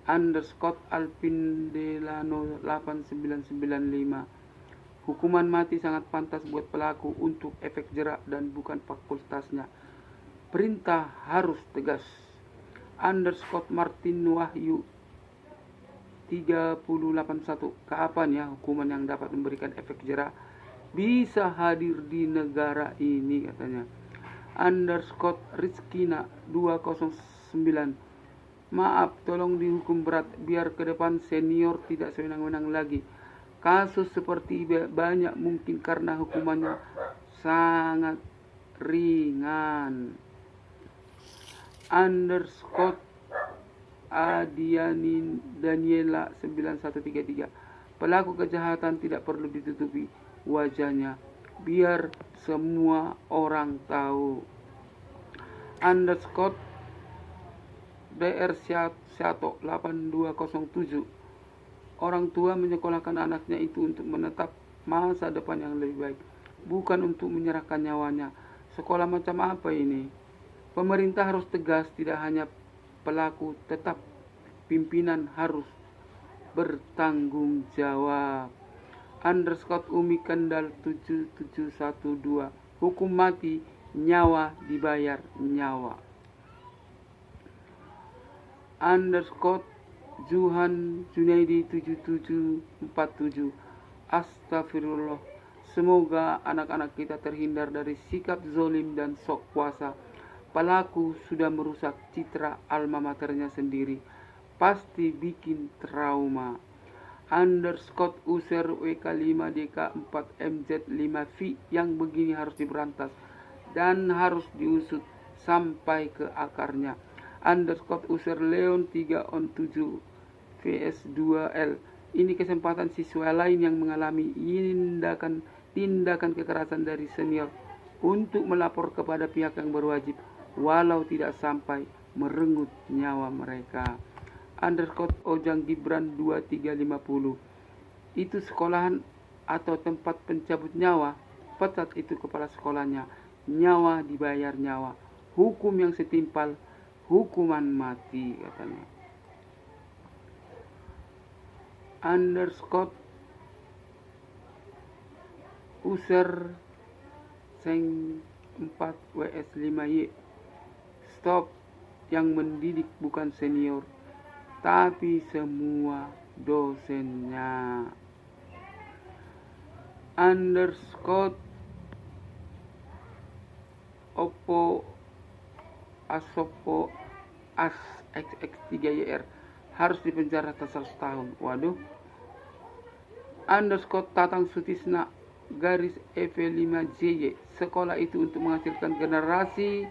Underscore Alvin Delano 8995. Hukuman mati sangat pantas buat pelaku untuk efek jerak dan bukan fakultasnya. Perintah harus tegas. Underscore Martin Wahyu 3081. Kapan ya hukuman yang dapat memberikan efek jerak bisa hadir di negara ini, katanya. Underscore Rizkina 209. Maaf, tolong dihukum berat biar ke depan senior tidak sewenang-wenang lagi. Kasus seperti banyak mungkin karena hukumannya sangat ringan. Underscore Adiani Daniela 9133. Pelaku kejahatan tidak perlu ditutupi wajahnya biar semua orang tahu. Underscore DR Syato 8207. Orang tua menyekolahkan anaknya itu untuk menetap masa depan yang lebih baik, bukan untuk menyerahkan nyawanya. Sekolah macam apa ini? Pemerintah harus tegas, tidak hanya pelaku, tetap pimpinan harus bertanggung jawab. Underscore Umi Kendal 7712. Hukum mati, nyawa dibayar nyawa. Underscore Juhan Junaidi 7747. Astagfirullah. Semoga anak-anak kita terhindar dari sikap zolim dan sok kuasa. Pelaku sudah merusak citra alma maternya sendiri, pasti bikin trauma. Underscore User WK5DK4MZ5V. Yang begini harus diberantas dan harus diusut sampai ke akarnya. Underscore User Leon 3on7 VS2L. Ini kesempatan siswa lain yang mengalami tindakan kekerasan dari senior untuk melapor kepada pihak yang berwajib, walau tidak sampai merenggut nyawa mereka. Underscore Ojang Gibran 2350. Itu sekolahan atau tempat pencabut nyawa? Pecat itu kepala sekolahnya. Nyawa dibayar nyawa. Hukum yang setimpal, hukuman mati, katanya. Underscore User Seng 4 WS5Y. Stop, yang mendidik bukan senior, tapi semua dosennya. Underscore Oppo Asopo As XX3YR harus dipenjara 100 tahun. Waduh. Underscore Tatang Sutisna garis EV5JY. Sekolah itu untuk menghasilkan generasi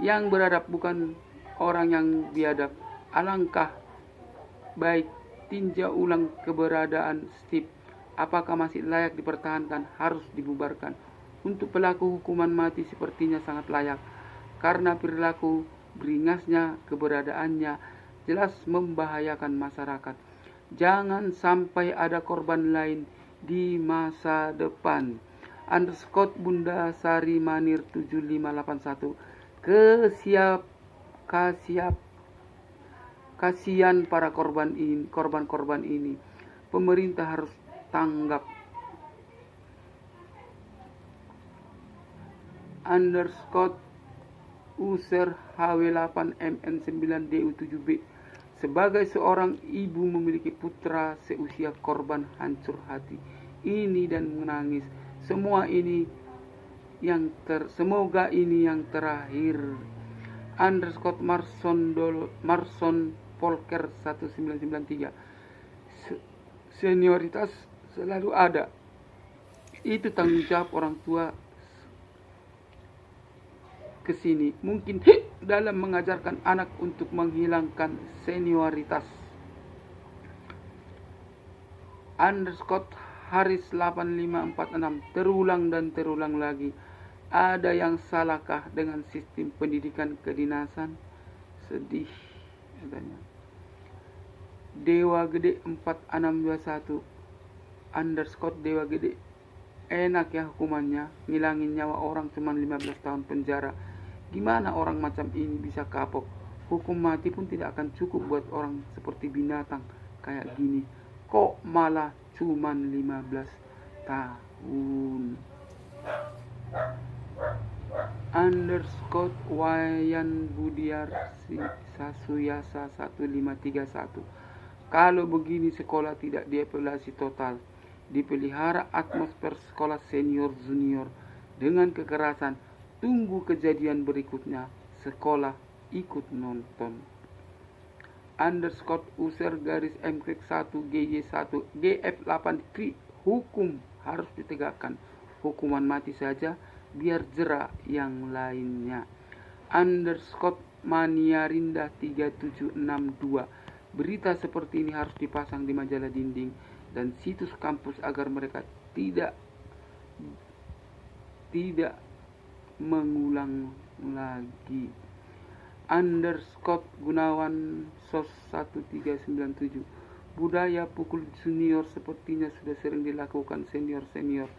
yang beradab, bukan orang yang biadab. Alangkah baik tinjau ulang keberadaan Steve. Apakah masih layak dipertahankan? Harus dibubarkan. Untuk pelaku hukuman mati sepertinya sangat layak, karena perilaku beringasnya keberadaannya jelas membahayakan masyarakat. Jangan sampai ada korban lain di masa depan. Underscore Bunda Sari Manir 7581. Kasihan para korban-korban ini. Pemerintah harus tanggap. Underscore user HW8MN9DU7B. Sebagai seorang ibu memiliki putra seusia korban, hancur hati ini dan menangis. Semoga ini yang terakhir. Underscore Marson Polker 1993. Senioritas selalu ada. Itu tanggung jawab orang tua kesini. Mungkin dalam mengajarkan anak untuk menghilangkan senioritas. Underscore Haris 8546. Terulang dan terulang lagi. Ada yang salahkah dengan sistem pendidikan kedinasan? Sedih katanya. Dewa Gede 4621. Underscore Dewa Gede. Enak ya hukumannya, ngilangin nyawa orang cuma 15 tahun penjara. Gimana orang macam ini bisa kapok? Hukum mati pun tidak akan cukup buat orang seperti binatang kayak gini. Kok malah cuma 15 tahun? Underscore Wayan Budiar Sasuyasa 1531. Kalau begini sekolah tidak dievaluasi total, dipelihara atmosfer sekolah senior junior dengan kekerasan. Tunggu kejadian berikutnya, sekolah ikut nonton. Underscore user garis MK1 GY1 GF8 Kri. Hukum harus ditegakkan. Hukuman mati saja, biar jera yang lainnya. Underscore Maniarinda 3762. Berita seperti ini harus dipasang di majalah dinding dan situs kampus agar mereka tidak mengulang lagi. Underscore Gunawan Sos 1397. Budaya pukul junior sepertinya sudah sering dilakukan senior-senior,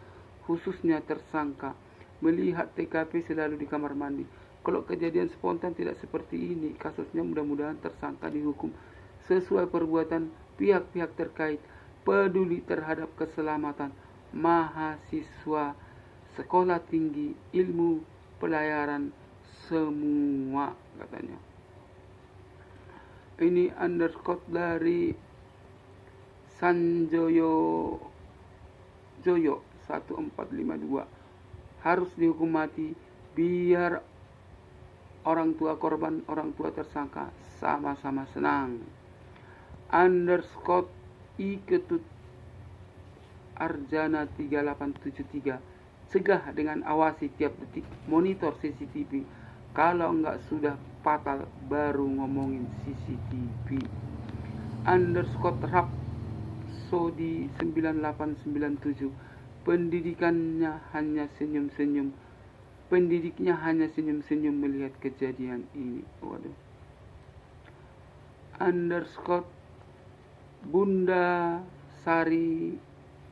khususnya tersangka. Melihat TKP selalu di kamar mandi. Kalau kejadian spontan tidak seperti ini, kasusnya mudah-mudahan tersangka dihukum sesuai perbuatan. Pihak-pihak terkait peduli terhadap keselamatan mahasiswa sekolah tinggi ilmu pelayaran semua katanya. Ini underscore dari Sanjoyo 1452. Harus dihukum mati biar orang tua korban, orang tua tersangka sama-sama senang. Underscore Iketut Arjana 3873. Cegah dengan awasi tiap detik, monitor CCTV. Kalau enggak sudah fatal baru ngomongin CCTV. Underscore Rapsodi 9897. Pendidiknya hanya senyum-senyum melihat kejadian ini. Waduh. Underscore Bunda Sari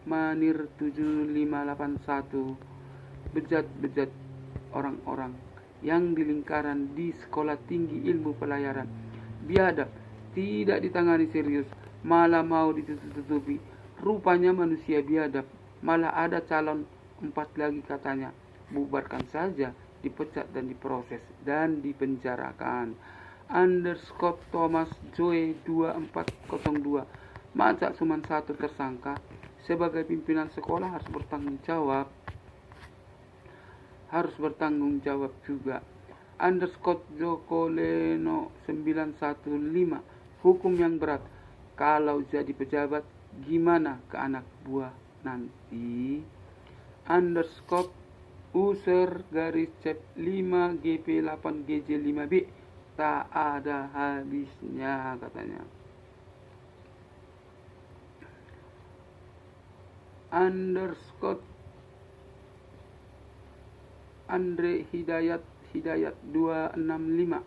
Manir 7581. Bejat-bejat orang-orang yang di lingkaran di sekolah tinggi ilmu pelayaran biadab, tidak ditangani serius, malah mau ditutup-tutupi. Rupanya manusia biadab. Malah ada calon 4 lagi katanya. Bubarkan saja, dipecat dan diproses dan dipenjarakan. Underscore Thomas Joy 2402. Masa cuma satu tersangka? Sebagai pimpinan sekolah harus bertanggung jawab juga. Underscore Joko Leno 915. Hukum yang berat. Kalau jadi pejabat, gimana ke anak buah nanti? Underscore user garis cep 5 GP8 GJ5B. Tak ada habisnya katanya. Underscore Andre Hidayat 265.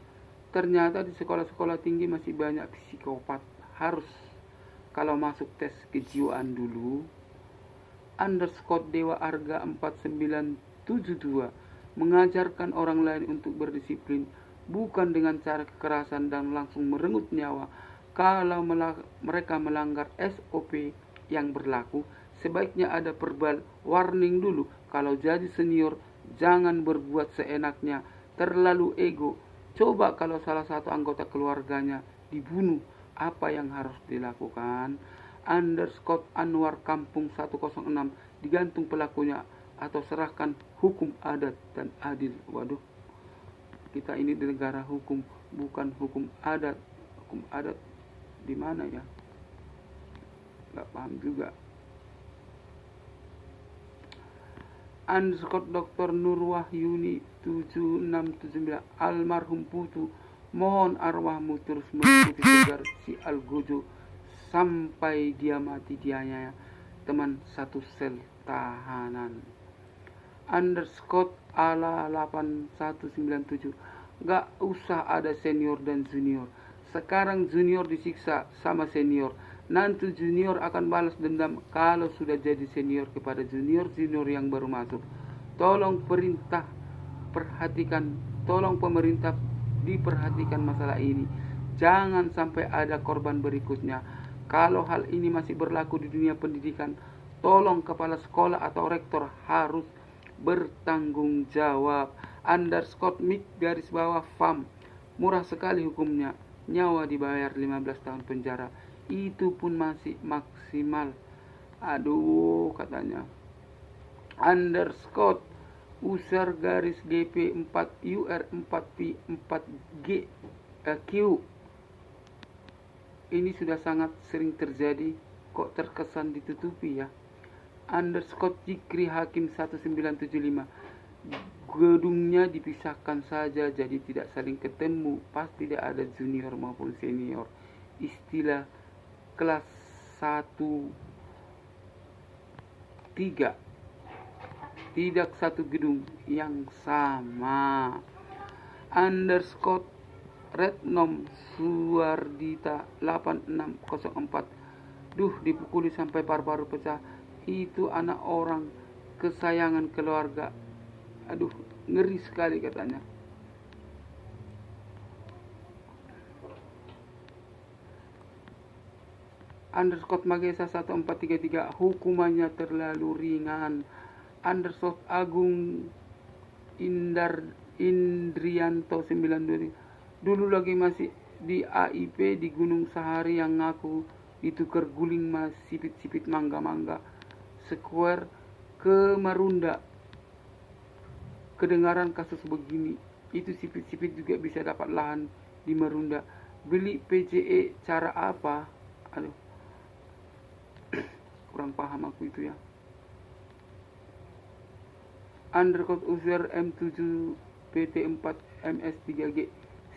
Ternyata di sekolah-sekolah tinggi masih banyak psikopat. Harus kalau masuk tes kejiwaan dulu. Underscore Dewa Arga 4972 mengajarkan orang lain untuk berdisiplin bukan dengan cara kekerasan dan langsung merenggut nyawa. Kalau mereka melanggar SOP yang berlaku, sebaiknya ada verbal warning dulu. Kalau jadi senior, jangan berbuat seenaknya, terlalu ego. Coba kalau salah satu anggota keluarganya dibunuh, apa yang harus dilakukan? Underscore Anwar Kampung 106 digantung pelakunya atau serahkan hukum adat dan adil. Waduh, kita ini di negara hukum, bukan hukum adat. Hukum adat di mana ya? Gak paham juga. Underscore Dr. Nur Wahyuni 7679 almarhum Putu, mohon arwahmu terus mengikuti segar si Algojo sampai dia mati, dianya teman satu sel tahanan. Underscore ala 8197 gak usah ada senior dan junior. Sekarang junior disiksa sama senior, nanti junior akan balas dendam kalau sudah jadi senior kepada junior yang baru masuk. Tolong pemerintah diperhatikan masalah ini. Jangan sampai ada korban berikutnya. Kalau hal ini masih berlaku di dunia pendidikan, tolong kepala sekolah atau rektor harus bertanggung jawab. Underscore Mik garis bawah FAM, murah sekali hukumnya, nyawa dibayar 15 tahun penjara, itu pun masih maksimal. Aduh, katanya. Underscore Usar garis GP 4 UR 4 P 4 G Q, ini sudah sangat sering terjadi, kok terkesan ditutupi ya. Underscore Jikri Hakim 1975 gedungnya dipisahkan saja jadi tidak saling ketemu, pas tidak ada junior maupun senior. Istilah kelas 1 3 tidak satu gedung yang sama. Underscore Rednom Suardita 8604 duh, dipukuli sampai paru-paru pecah, itu anak orang kesayangan keluarga. Aduh, ngeri sekali katanya. Underscore Magesa 1433 hukumannya terlalu ringan. Underscore Agung Indrianto 92 dulu lagi masih di AIP di Gunung Sahari yang ngaku ditukar guling mas sipit-sipit mangga-mangga Square ke Marunda. Kedengaran kasus begini, itu sipit-sipit juga bisa dapat lahan di Marunda. Beli PCE cara apa? Aduh, kurang paham aku itu ya. Undercode user M7 PT4 MS3G,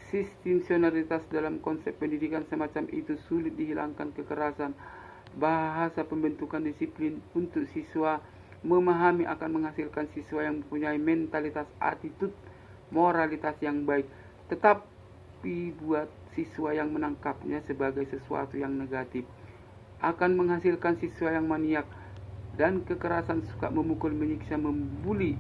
sistemsionalitas dalam konsep pendidikan semacam itu sulit dihilangkan. Kekerasan bahasa pembentukan disiplin untuk siswa memahami akan menghasilkan siswa yang mempunyai mentalitas, attitude, moralitas yang baik, tetapi buat siswa yang menangkapnya sebagai sesuatu yang negatif akan menghasilkan siswa yang maniak dan kekerasan, suka memukul, menyiksa, membuli.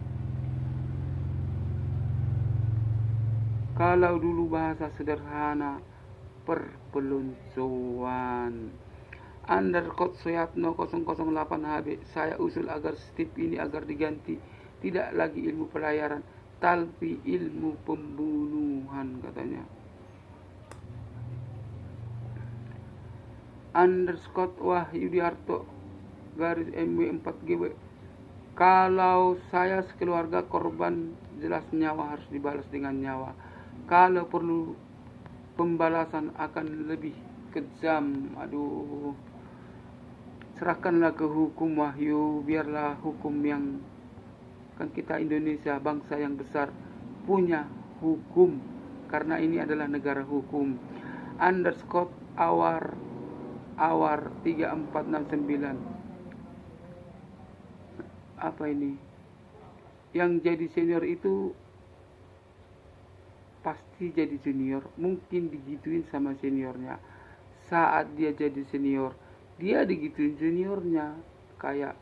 Kalau dulu bahasa sederhana, perpeloncoan. Undercode Soyatno 008 HB, saya usul agar stip ini agar diganti, tidak lagi ilmu pelayaran tapi ilmu pembunuhan katanya. Undercode Wahyudiarto garis MW 4GW, kalau saya sekeluarga korban, jelas nyawa harus dibalas dengan nyawa. Kalau perlu pembalasan akan lebih kejam. Aduh, serahkanlah ke hukum Wahyu, biarlah hukum yang, kan kita Indonesia bangsa yang besar punya hukum karena ini adalah negara hukum. Underscore awar 3469, apa ini? Yang jadi senior itu pasti jadi junior, mungkin digituin sama seniornya. Saat dia jadi senior, Dia digituin juniornya, kayak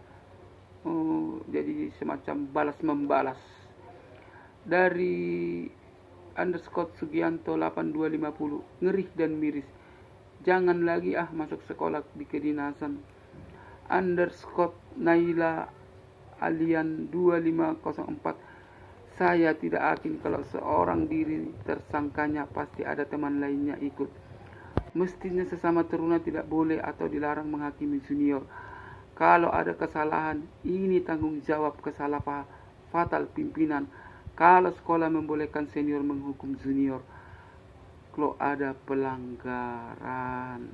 jadi semacam balas membalas. Dari underscore Sugianto 8250, ngeri dan miris, jangan lagi masuk sekolah di kedinasan. Underscore Naila Alian 2504, saya tidak yakin kalau seorang diri tersangkanya pasti ada teman lainnya ikut. Mestinya sesama teruna tidak boleh atau dilarang menghakimi junior. Kalau ada kesalahan, ini tanggung jawab kesalahan fatal pimpinan. Kalau sekolah membolehkan senior menghukum junior, kalau ada pelanggaran.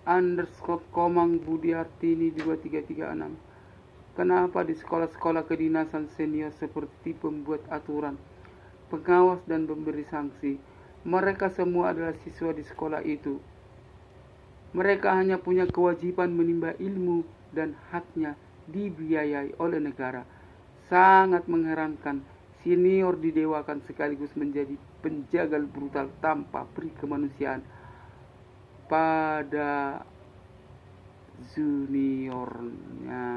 Underscore Komang Budiartini 2336, kenapa di sekolah-sekolah kedinasan senior seperti pembuat aturan, pengawas dan pemberi sanksi? Mereka semua adalah siswa di sekolah itu. Mereka hanya punya kewajiban menimba ilmu dan haknya dibiayai oleh negara. Sangat mengherankan, senior didewakan sekaligus menjadi penjagal brutal tanpa peri kemanusiaan pada juniornya.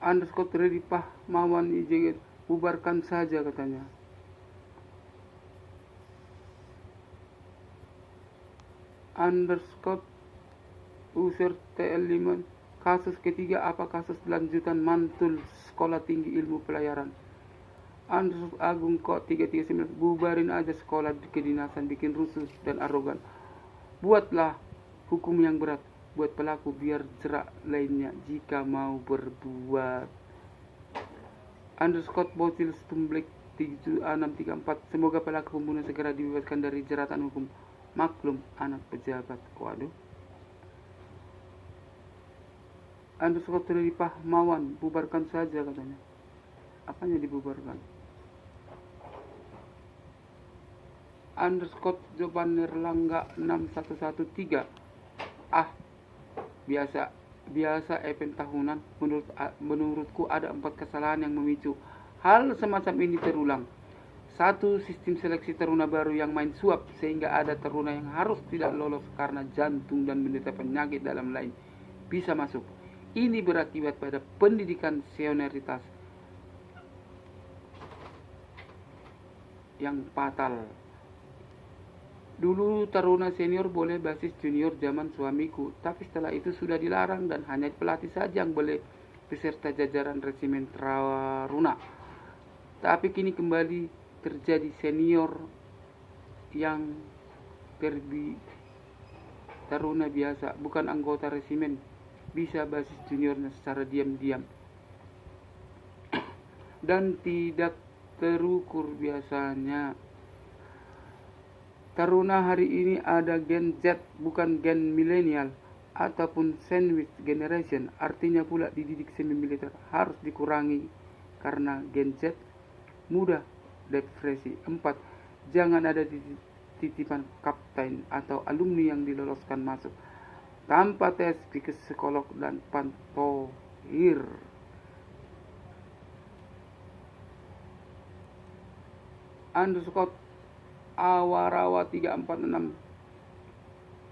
Underscore Redi Pahmawan IJG, bubarkan saja katanya. Underscore user TL5, kasus ketiga apa kasus lanjutan mantul sekolah tinggi ilmu pelayaran. Underscore Agung Kok 339, bubarin aja sekolah di kedinasan, bikin rusuh dan arogan. Buatlah hukum yang berat buat pelaku biar jerak lainnya jika mau berbuat. Underscore Bocil Stumblek 7634, semoga pelaku pembunuhan segera dibebaskan dari jeratan hukum. Maklum anak pejabat. Waduh. Underscore Tri Pahmawan, bubarkan saja katanya. Apanya dibubarkan? Underscore Joban Nirlangga 6113, biasa event tahunan. Menurutku ada 4 kesalahan yang memicu hal semacam ini terulang. 1. Sistem seleksi teruna baru yang main suap sehingga ada teruna yang harus tidak lolos karena jantung dan menderita penyakit dalam lain bisa masuk. Ini berakibat pada pendidikan senioritas yang fatal. Dulu taruna senior boleh basis junior zaman suamiku, tapi setelah itu sudah dilarang dan hanya pelatih saja yang boleh beserta jajaran resimen taruna. Tapi kini kembali terjadi senior yang taruna biasa, bukan anggota resimen, bisa basis juniornya secara diam-diam dan tidak terukur. Biasanya taruna hari ini ada gen Z, bukan gen milenial ataupun sandwich generation. Artinya pula dididik semi militer harus dikurangi karena gen Z mudah depresi. 4. Jangan ada titipan kapten atau alumni yang diloloskan masuk tanpa tes psikolog dan pantohir. Underscore Awarawa 346,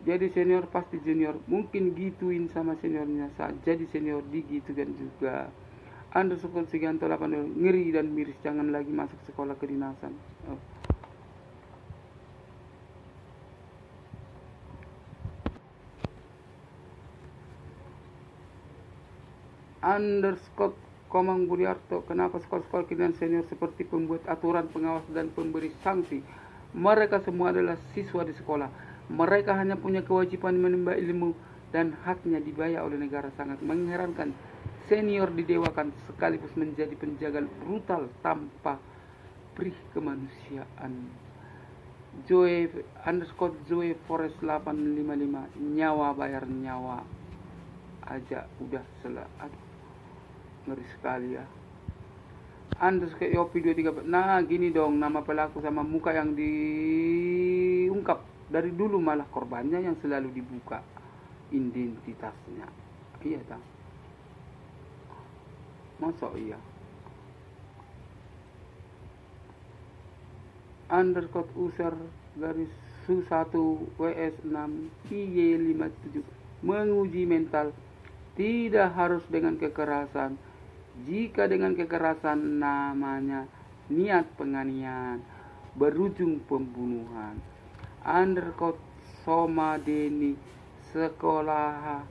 jadi senior pasti junior, mungkin gituin sama seniornya saat jadi senior digitukan juga. Underscore Siganto 80, ngeri dan miris, jangan lagi masuk sekolah kedinasan. Underscore Komang Budiarto, kenapa sekolah-sekolah kedinasan senior seperti pembuat aturan, pengawas dan pemberi sanksi? Mereka semua adalah siswa di sekolah. Mereka hanya punya kewajiban menimba ilmu dan haknya dibayar oleh negara. Sangat mengherankan, senior didewakan sekaligus menjadi penjagal brutal tanpa perih kemanusiaan. Joe underscore Joe Forest 855, nyawa bayar nyawa aja udah ngeri sekali ya. Underscore Yopi 23, nah gini dong, nama pelaku sama muka yang diungkap dari dulu, malah korbannya yang selalu dibuka identitasnya. Iya tak? Masa iya? Underscore user garis su1 ws6 py57 menguji mental. Tidak harus dengan kekerasan. Jika dengan kekerasan namanya niat penganiayaan berujung pembunuhan. Underscore Somadeni sekolahan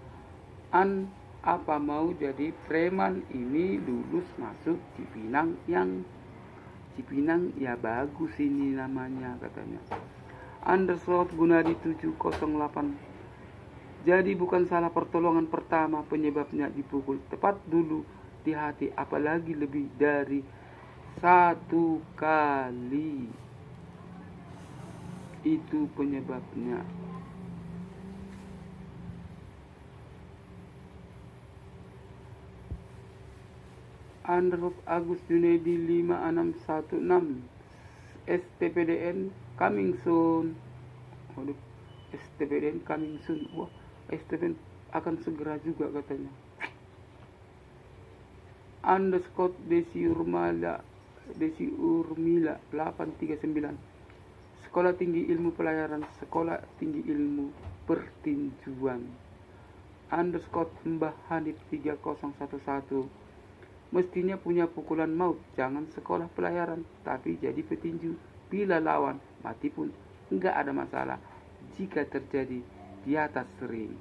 apa mau jadi preman ini lulus masuk Cipinang ya bagus ini namanya katanya. Underscore Gunadi 708. Jadi bukan salah pertolongan pertama penyebabnya dipukul tepat dulu di hati, apalagi lebih dari satu kali. Itu penyebabnya. Underscore Agus Junedi 5616 STPDN coming soon. Waduh, STPDN coming soon. Wah, STPDN akan segera juga katanya. Underscore Desi Urmila 839 Sekolah Tinggi Ilmu Pelayaran, Sekolah Tinggi Ilmu Pertinjuan. Underscore Mbah Hanif 3011 mestinya punya pukulan maut, jangan sekolah pelayaran tapi jadi petinju. Bila lawan mati pun enggak ada masalah jika terjadi di atas ring.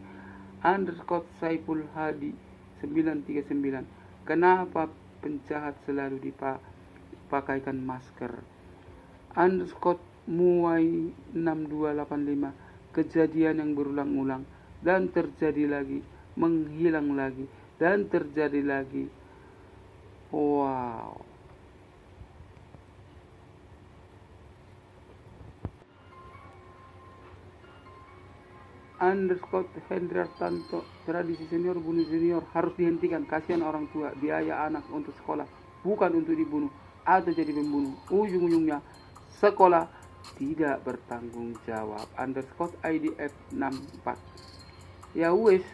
Underscore Saiful Hadi 939 kenapa penjahat selalu dipakaikan masker. Underscore Muai 6285 kejadian yang berulang-ulang dan terjadi lagi, menghilang lagi dan terjadi lagi. Wow. Underscore Hendrartanto tradisi senior bunuh senior harus dihentikan, kasihan orang tua biaya anak untuk sekolah bukan untuk dibunuh atau jadi pembunuh, ujung-ujungnya sekolah tidak bertanggung jawab. Underscore IDF 64 ya wes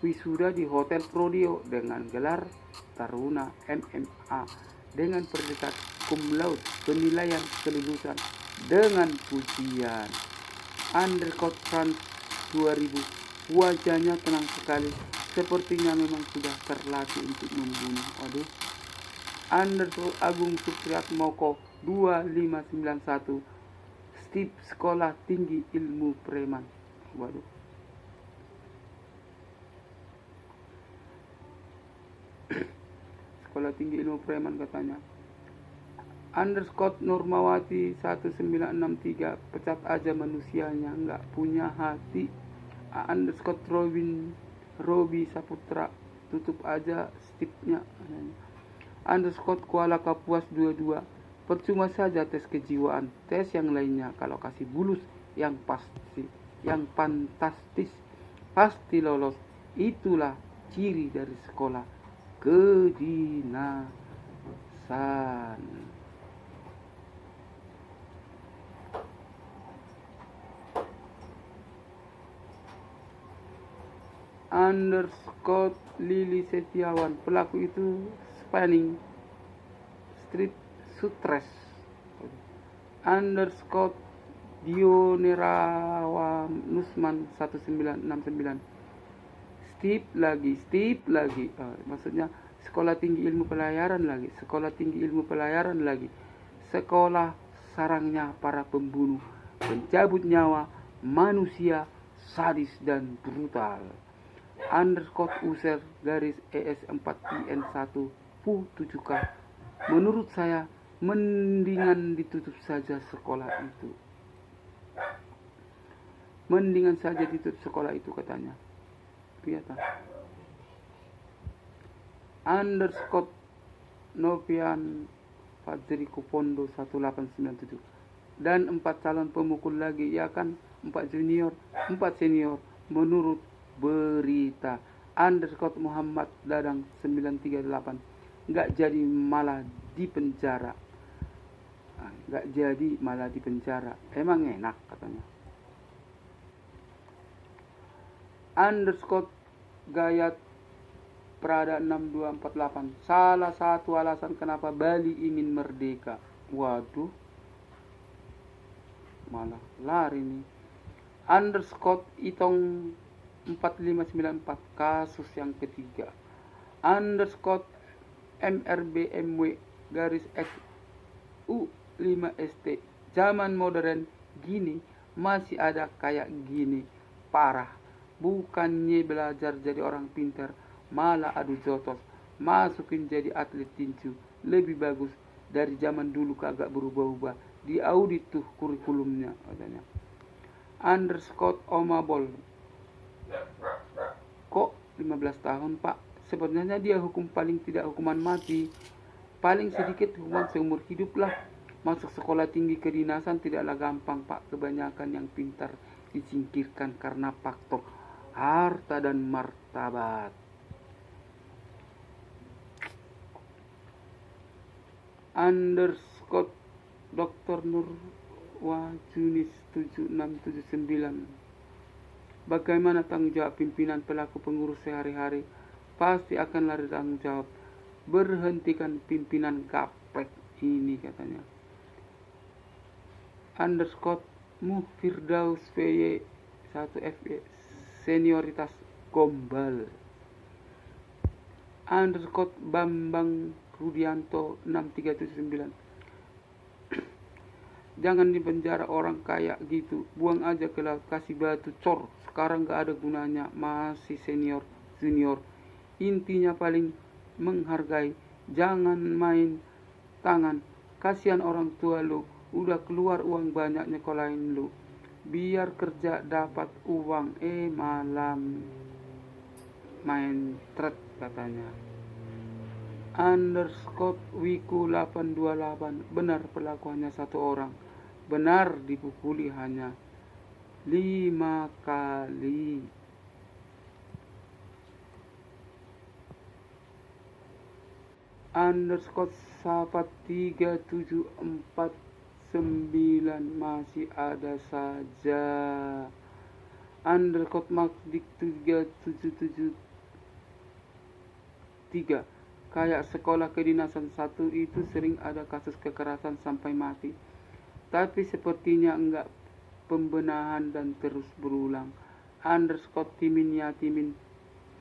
wisuda di Hotel Prodeo dengan gelar Taruna MMA dengan predikat cum laude, penilaian kelulusan dengan pujian. Underscore Trans 2000 wajahnya tenang sekali, sepertinya memang sudah terlatih untuk membunuh. Waduh. Underscore Agung Supriyatmoko 2591 Stip Sekolah Tinggi Ilmu Preman. Waduh. Sekolah Tinggi Ilmu Preman katanya. Underscore Nurmawati 1963 pecat aja manusianya, nggak punya hati. Underscore Robi Saputra tutup aja stipnya. Underscore Kuala Kapuas 22 percuma saja tes kejiwaan, tes yang lainnya kalau kasih bulus yang fantastis pasti lolos. Itulah ciri dari sekolah kedinasan. Underscore Lili Setiawan pelaku itu spanning street sutres. Underscore Dionerawan Nusman 1969 Stip lagi maksudnya sekolah tinggi ilmu pelayaran lagi, sekolah tinggi ilmu pelayaran lagi, sekolah sarangnya para pembunuh, pencabut nyawa manusia, sadis dan brutal. Underscore user garis ES4IN1 PU7K menurut saya mendingan ditutup saja sekolah itu, mendingan saja ditutup sekolah itu katanya. Piata. Underscore Novian Fadriku Pondo 1897 dan 4 calon pemukul lagi, ya kan, 4 junior 4 senior menurut berita. Underscore Muhammad Dadang 938 nggak jadi malah dipenjara, emang enak katanya. Underscore Gayat Prada 6248. Salah satu alasan kenapa Bali ingin merdeka. Waduh, malah lari nih. Underscore Itong 4594, kasus yang ketiga. Underscore MRBMW garis X U5ST. Zaman modern gini masih ada kayak gini. Parah. Bukannya belajar jadi orang pintar, malah adu jotos. Masukin jadi atlet tinju. Lebih bagus dari zaman dulu, kagak berubah-ubah. Di audit tuh kurikulumnya katanya. Underscore Omabol. Kok 15 tahun pak? Sebenarnya dia hukum paling tidak hukuman mati. Paling sedikit hukuman seumur hidup lah. Masuk sekolah tinggi kedinasan tidaklah gampang pak. Kebanyakan yang pintar disingkirkan karena faktor harta dan martabat. Underscore Dr. Nurwajunis 7679. Bagaimana tanggung jawab pimpinan pelaku pengurus sehari-hari? Pasti akan lari tanggung jawab. Berhentikan pimpinan gapek ini katanya. Underscore Muhfirdaus VY 1FY senioritas gombal. Underscore Bambang Rudianto 6379. Jangan dipenjara orang kayak gitu, buang aja ke laut, kasih batu cor. Sekarang gak ada gunanya, masih senior junior. Intinya paling menghargai, jangan main tangan. Kasihan orang tua lu, udah keluar uang banyak nyekolahin lu. Biar kerja dapat uang, malam main thread katanya. Underscore Wiku 828. Benar pelaku hanya satu orang. Benar dipukuli hanya 5 kali. Underscore Sahabat 3749 masih ada saja. Underscore Makdik 3773. Kayak sekolah kedinasan 1 itu sering ada kasus kekerasan sampai mati. Tapi sepertinya enggak pembenahan dan terus berulang. Underscore Timin Yatimin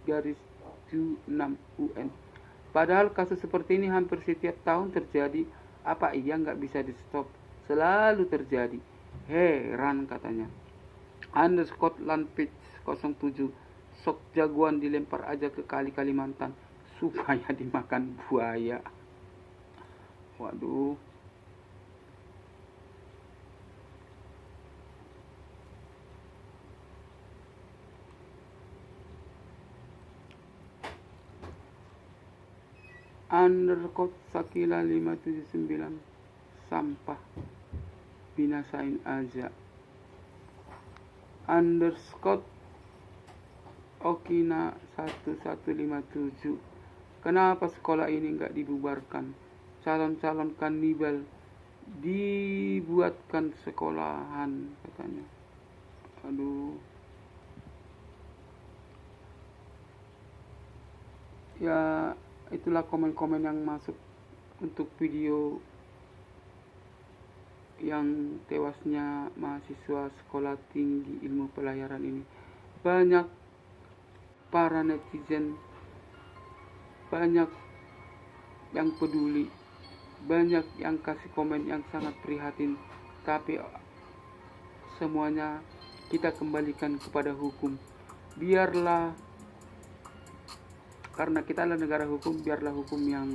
garis 6 UN. Padahal kasus seperti ini hampir setiap tahun terjadi. Apa iya nggak bisa di stop? Selalu terjadi. Heran katanya. Underscore Landpitch 07. Sok jagoan dilempar aja ke kali Kalimantan supaya dimakan buaya. Waduh. Underscore Sakila 579. Sampah binasain aja. Underscore Okina 1157. Kenapa sekolah ini nggak dibubarkan? Calon-calon kanibal dibuatkan sekolahan katanya. Aduh. Ya, itulah komen-komen yang masuk untuk video yang tewasnya mahasiswa sekolah tinggi ilmu pelayaran ini. Banyak para netizen, banyak yang peduli, banyak yang kasih komen yang sangat prihatin, tapi semuanya kita kembalikan kepada hukum. Biarlah, karena kita adalah negara hukum, biarlah hukum yang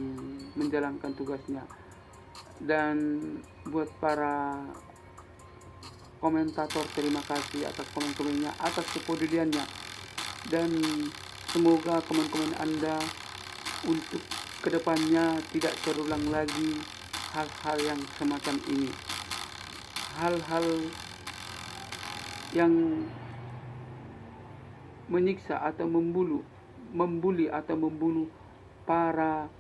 menjalankan tugasnya. Dan buat para komentator, terima kasih atas komen-komennya, atas kepeduliannya. Dan semoga komen-komen Anda untuk kedepannya tidak terulang lagi hal-hal yang semacam ini. Hal-hal yang menyiksa atau membuli atau membunuh para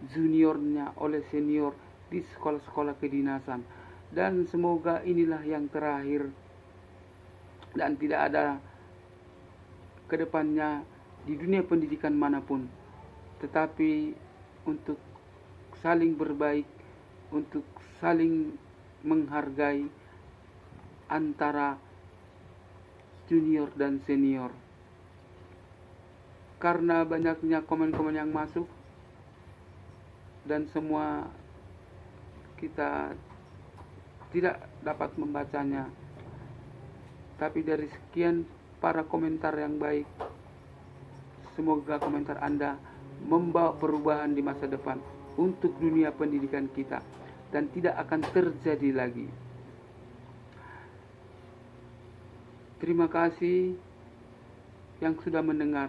juniornya oleh senior di sekolah-sekolah kedinasan. Dan semoga inilah yang terakhir dan tidak ada kedepannya di dunia pendidikan manapun. tetapi untuk saling berbaik, untuk saling menghargai antara junior dan senior. Karena banyaknya komen-komen yang masuk dan semua kita tidak dapat membacanya, tapi dari sekian para komentar yang baik, semoga komentar Anda membawa perubahan di masa depan untuk dunia pendidikan kita dan tidak akan terjadi lagi. Terima kasih yang sudah mendengar.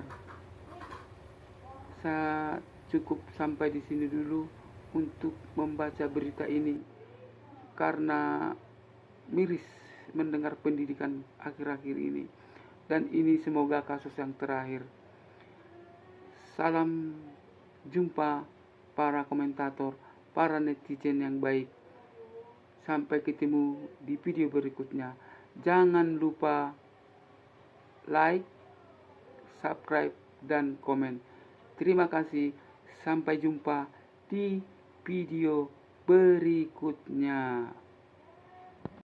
Saya cukup sampai di sini dulu untuk membaca berita ini karena miris mendengar pendidikan akhir-akhir ini, dan ini semoga kasus yang terakhir. Salam jumpa para komentator, para netizen yang baik. Sampai ketemu di video berikutnya. Jangan lupa like, subscribe, dan komen. Terima kasih. Sampai jumpa di video berikutnya.